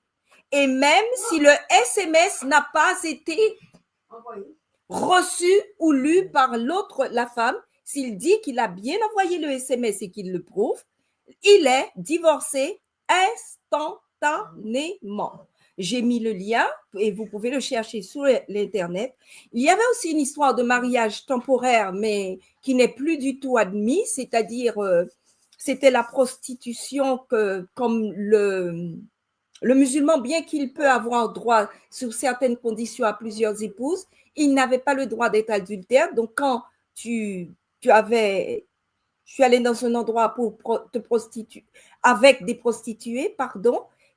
Et même si le SMS n'a pas été reçu ou lu par l'autre, la femme, s'il dit qu'il a bien envoyé le SMS et qu'il le prouve, il est divorcé instantanément. J'ai mis le lien et vous pouvez le chercher sur l'Internet. Il y avait aussi une histoire de mariage temporaire, mais qui n'est plus du tout admis, c'est-à-dire c'était la prostitution que, comme le musulman, bien qu'il peut avoir droit sous certaines conditions à plusieurs épouses, il n'avait pas le droit d'être adultère. Donc, quand je suis allée dans un endroit pour te prostituer, avec des prostituées,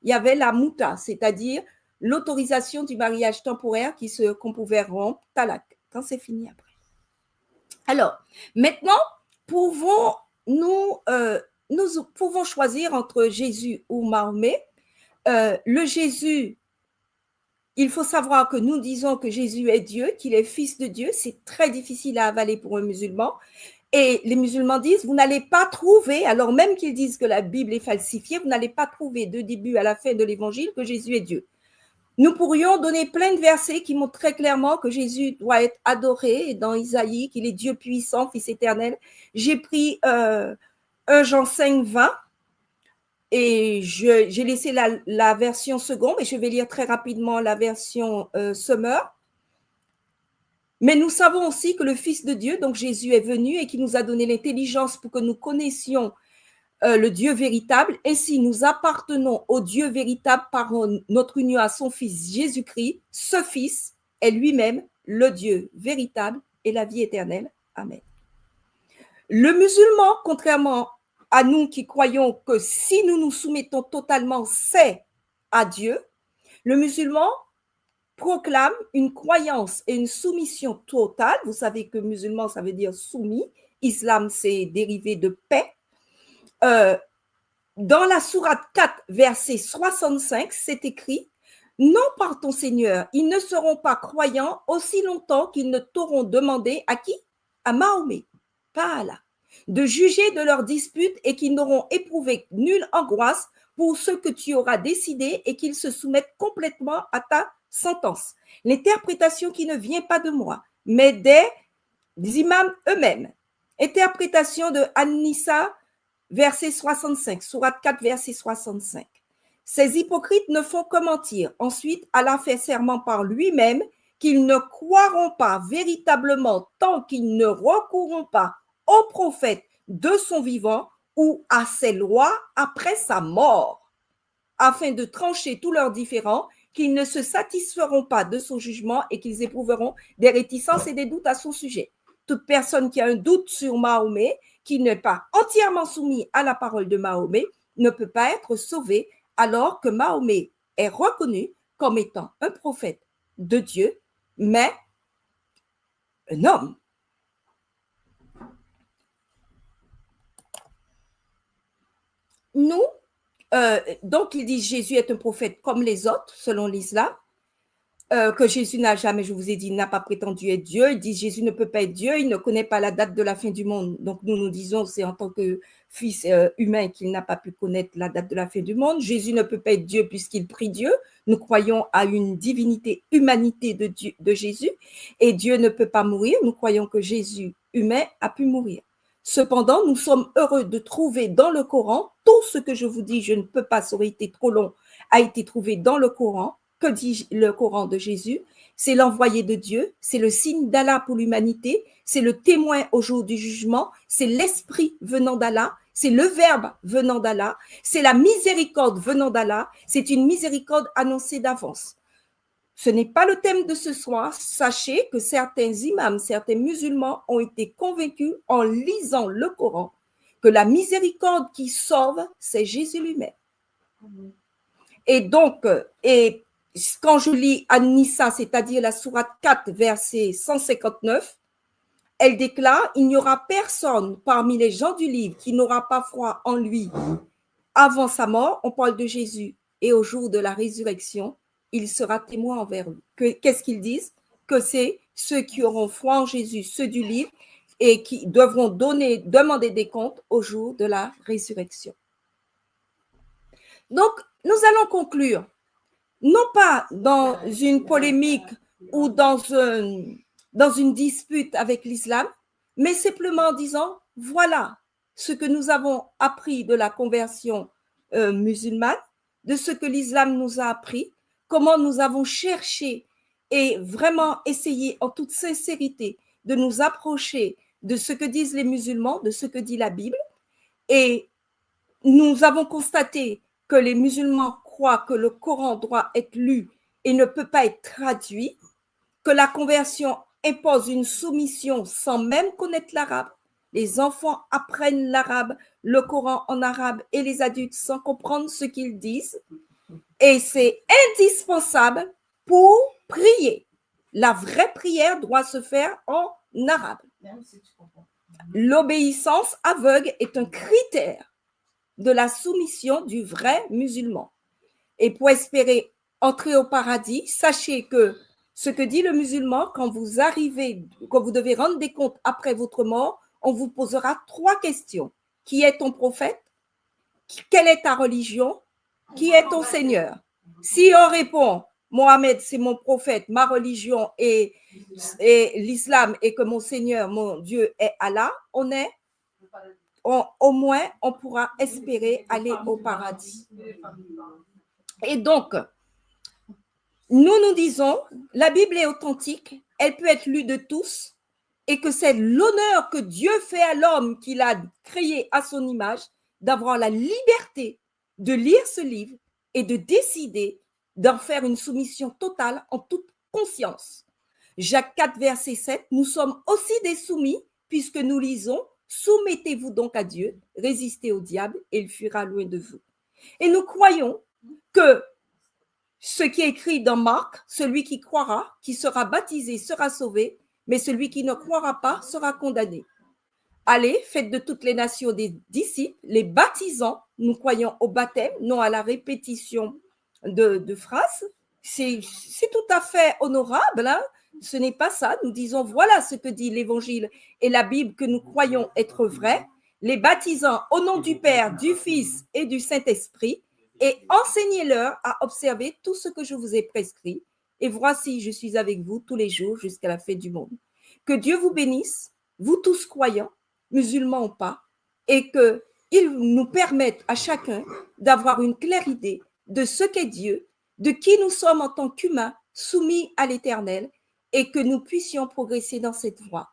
il y avait la mouta, c'est-à-dire l'autorisation du mariage temporaire qu'on pouvait rompre, talak, quand c'est fini après. Alors, maintenant, nous pouvons choisir entre Jésus ou Mahomet. Le Jésus, il faut savoir que nous disons que Jésus est Dieu, qu'il est fils de Dieu. C'est très difficile à avaler pour un musulman. Et les musulmans disent, vous n'allez pas trouver, alors même qu'ils disent que la Bible est falsifiée, vous n'allez pas trouver de début à la fin de l'évangile que Jésus est Dieu. Nous pourrions donner plein de versets qui montrent très clairement que Jésus doit être adoré dans Isaïe, qu'il est Dieu puissant, Fils éternel. J'ai pris 1 Jean 5, 20 et j'ai laissé la version seconde et je vais lire très rapidement la version Summer. Mais nous savons aussi que le Fils de Dieu, donc Jésus, est venu et qui nous a donné l'intelligence pour que nous connaissions le Dieu véritable. Ainsi, nous appartenons au Dieu véritable par notre union à son Fils Jésus-Christ. Ce Fils est lui-même le Dieu véritable et la vie éternelle. Amen. Le musulman, contrairement à nous qui croyons que si nous nous soumettons totalement, c'est à Dieu, le musulman proclame une croyance et une soumission totale. Vous savez que musulman, ça veut dire soumis. Islam, c'est dérivé de paix. Dans la sourate 4, verset 65, c'est écrit « Non par ton Seigneur, ils ne seront pas croyants aussi longtemps qu'ils ne t'auront demandé à qui? À Mahomet, pas à Allah, de juger de leurs disputes et qu'ils n'auront éprouvé nulle angoisse pour ce que tu auras décidé et qu'ils se soumettent complètement à ta sentence. L'interprétation qui ne vient pas de moi, mais des imams eux-mêmes. Interprétation de An-Nissa, verset 65, sourate 4, verset 65. Ces hypocrites ne font que mentir. Ensuite, Allah fait serment par lui-même qu'ils ne croiront pas véritablement tant qu'ils ne recourront pas au prophète de son vivant ou à ses lois après sa mort, afin de trancher tous leurs différends, qu'ils ne se satisferont pas de son jugement et qu'ils éprouveront des réticences et des doutes à son sujet. Toute personne qui a un doute sur Mahomet, qui n'est pas entièrement soumis à la parole de Mahomet, ne peut pas être sauvé, alors que Mahomet est reconnu comme étant un prophète de Dieu, mais un homme. Nous, donc il dit Jésus est un prophète comme les autres, selon l'islam, que Jésus n'a jamais, je vous ai dit, n'a pas prétendu être Dieu. Il dit Jésus ne peut pas être Dieu, il ne connaît pas la date de la fin du monde. Donc nous disons c'est en tant que fils humain qu'il n'a pas pu connaître la date de la fin du monde. Jésus ne peut pas être Dieu puisqu'il prie Dieu. Nous croyons à une divinité, humanité de Dieu, de Jésus, et Dieu ne peut pas mourir. Nous croyons que Jésus humain a pu mourir. Cependant, nous sommes heureux de trouver dans le Coran tout ce que je vous dis, je ne peux pas, ça aurait été trop long, a été trouvé dans le Coran. Que dit le Coran de Jésus? C'est l'envoyé de Dieu, c'est le signe d'Allah pour l'humanité, c'est le témoin au jour du jugement, c'est l'esprit venant d'Allah, c'est le verbe venant d'Allah, c'est la miséricorde venant d'Allah, c'est une miséricorde annoncée d'avance. Ce n'est pas le thème de ce soir. Sachez que certains imams, certains musulmans ont été convaincus en lisant le Coran que la miséricorde qui sauve, c'est Jésus lui-même. Et donc, quand je lis An-Nissa, c'est-à-dire la sourate 4, verset 159, elle déclare « Il n'y aura personne parmi les gens du livre qui n'aura pas foi en lui avant sa mort. » On parle de Jésus. Et au jour de la résurrection, il sera témoin envers lui. Qu'est-ce qu'ils disent? Que c'est ceux qui auront foi en Jésus, ceux du livre, et qui devront demander des comptes au jour de la résurrection. Donc, nous allons conclure, non pas dans une polémique ou dans une dispute avec l'islam, mais simplement en disant, voilà ce que nous avons appris de la conversion musulmane, de ce que l'islam nous a appris, comment nous avons cherché et vraiment essayé en toute sincérité de nous approcher de ce que disent les musulmans, de ce que dit la Bible. Et nous avons constaté que les musulmans croient que le Coran doit être lu et ne peut pas être traduit, que la conversion impose une soumission sans même connaître l'arabe. Les enfants apprennent l'arabe, le Coran en arabe et les adultes sans comprendre ce qu'ils disent. Et c'est indispensable pour prier. La vraie prière doit se faire en arabe. L'obéissance aveugle est un critère de la soumission du vrai musulman. Et pour espérer entrer au paradis, sachez que ce que dit le musulman, quand vous arrivez, quand vous devez rendre des comptes après votre mort, on vous posera 3 questions. Qui est ton prophète? Quelle est ta religion? Qui est ton Seigneur? Si on répond, Mohamed, c'est mon prophète, ma religion est l'islam et que mon Seigneur, mon Dieu est Allah, au moins, on pourra espérer aller au paradis. Et donc, nous disons, la Bible est authentique, elle peut être lue de tous et que c'est l'honneur que Dieu fait à l'homme qu'il a créé à son image d'avoir la liberté de lire ce livre et de décider d'en faire une soumission totale en toute conscience. Jacques 4, verset 7, nous sommes aussi des soumis puisque nous lisons « Soumettez-vous donc à Dieu, résistez au diable et il fuira loin de vous. » Et nous croyons que ce qui est écrit dans Marc, celui qui croira, qui sera baptisé, sera sauvé, mais celui qui ne croira pas sera condamné. Allez, faites de toutes les nations des disciples, les baptisant, nous croyons au baptême, non à la répétition de phrases. C'est tout à fait honorable, hein? Ce n'est pas ça. Nous disons, voilà ce que dit l'Évangile et la Bible que nous croyons être vrai, les baptisant au nom du Père, du Fils et du Saint-Esprit, et enseignez-leur à observer tout ce que je vous ai prescrit. Et voici, je suis avec vous tous les jours jusqu'à la fin du monde. Que Dieu vous bénisse, vous tous croyants, musulmans ou pas, et qu'ils nous permettent à chacun d'avoir une claire idée de ce qu'est Dieu, de qui nous sommes en tant qu'humains soumis à l'Éternel, et que nous puissions progresser dans cette voie.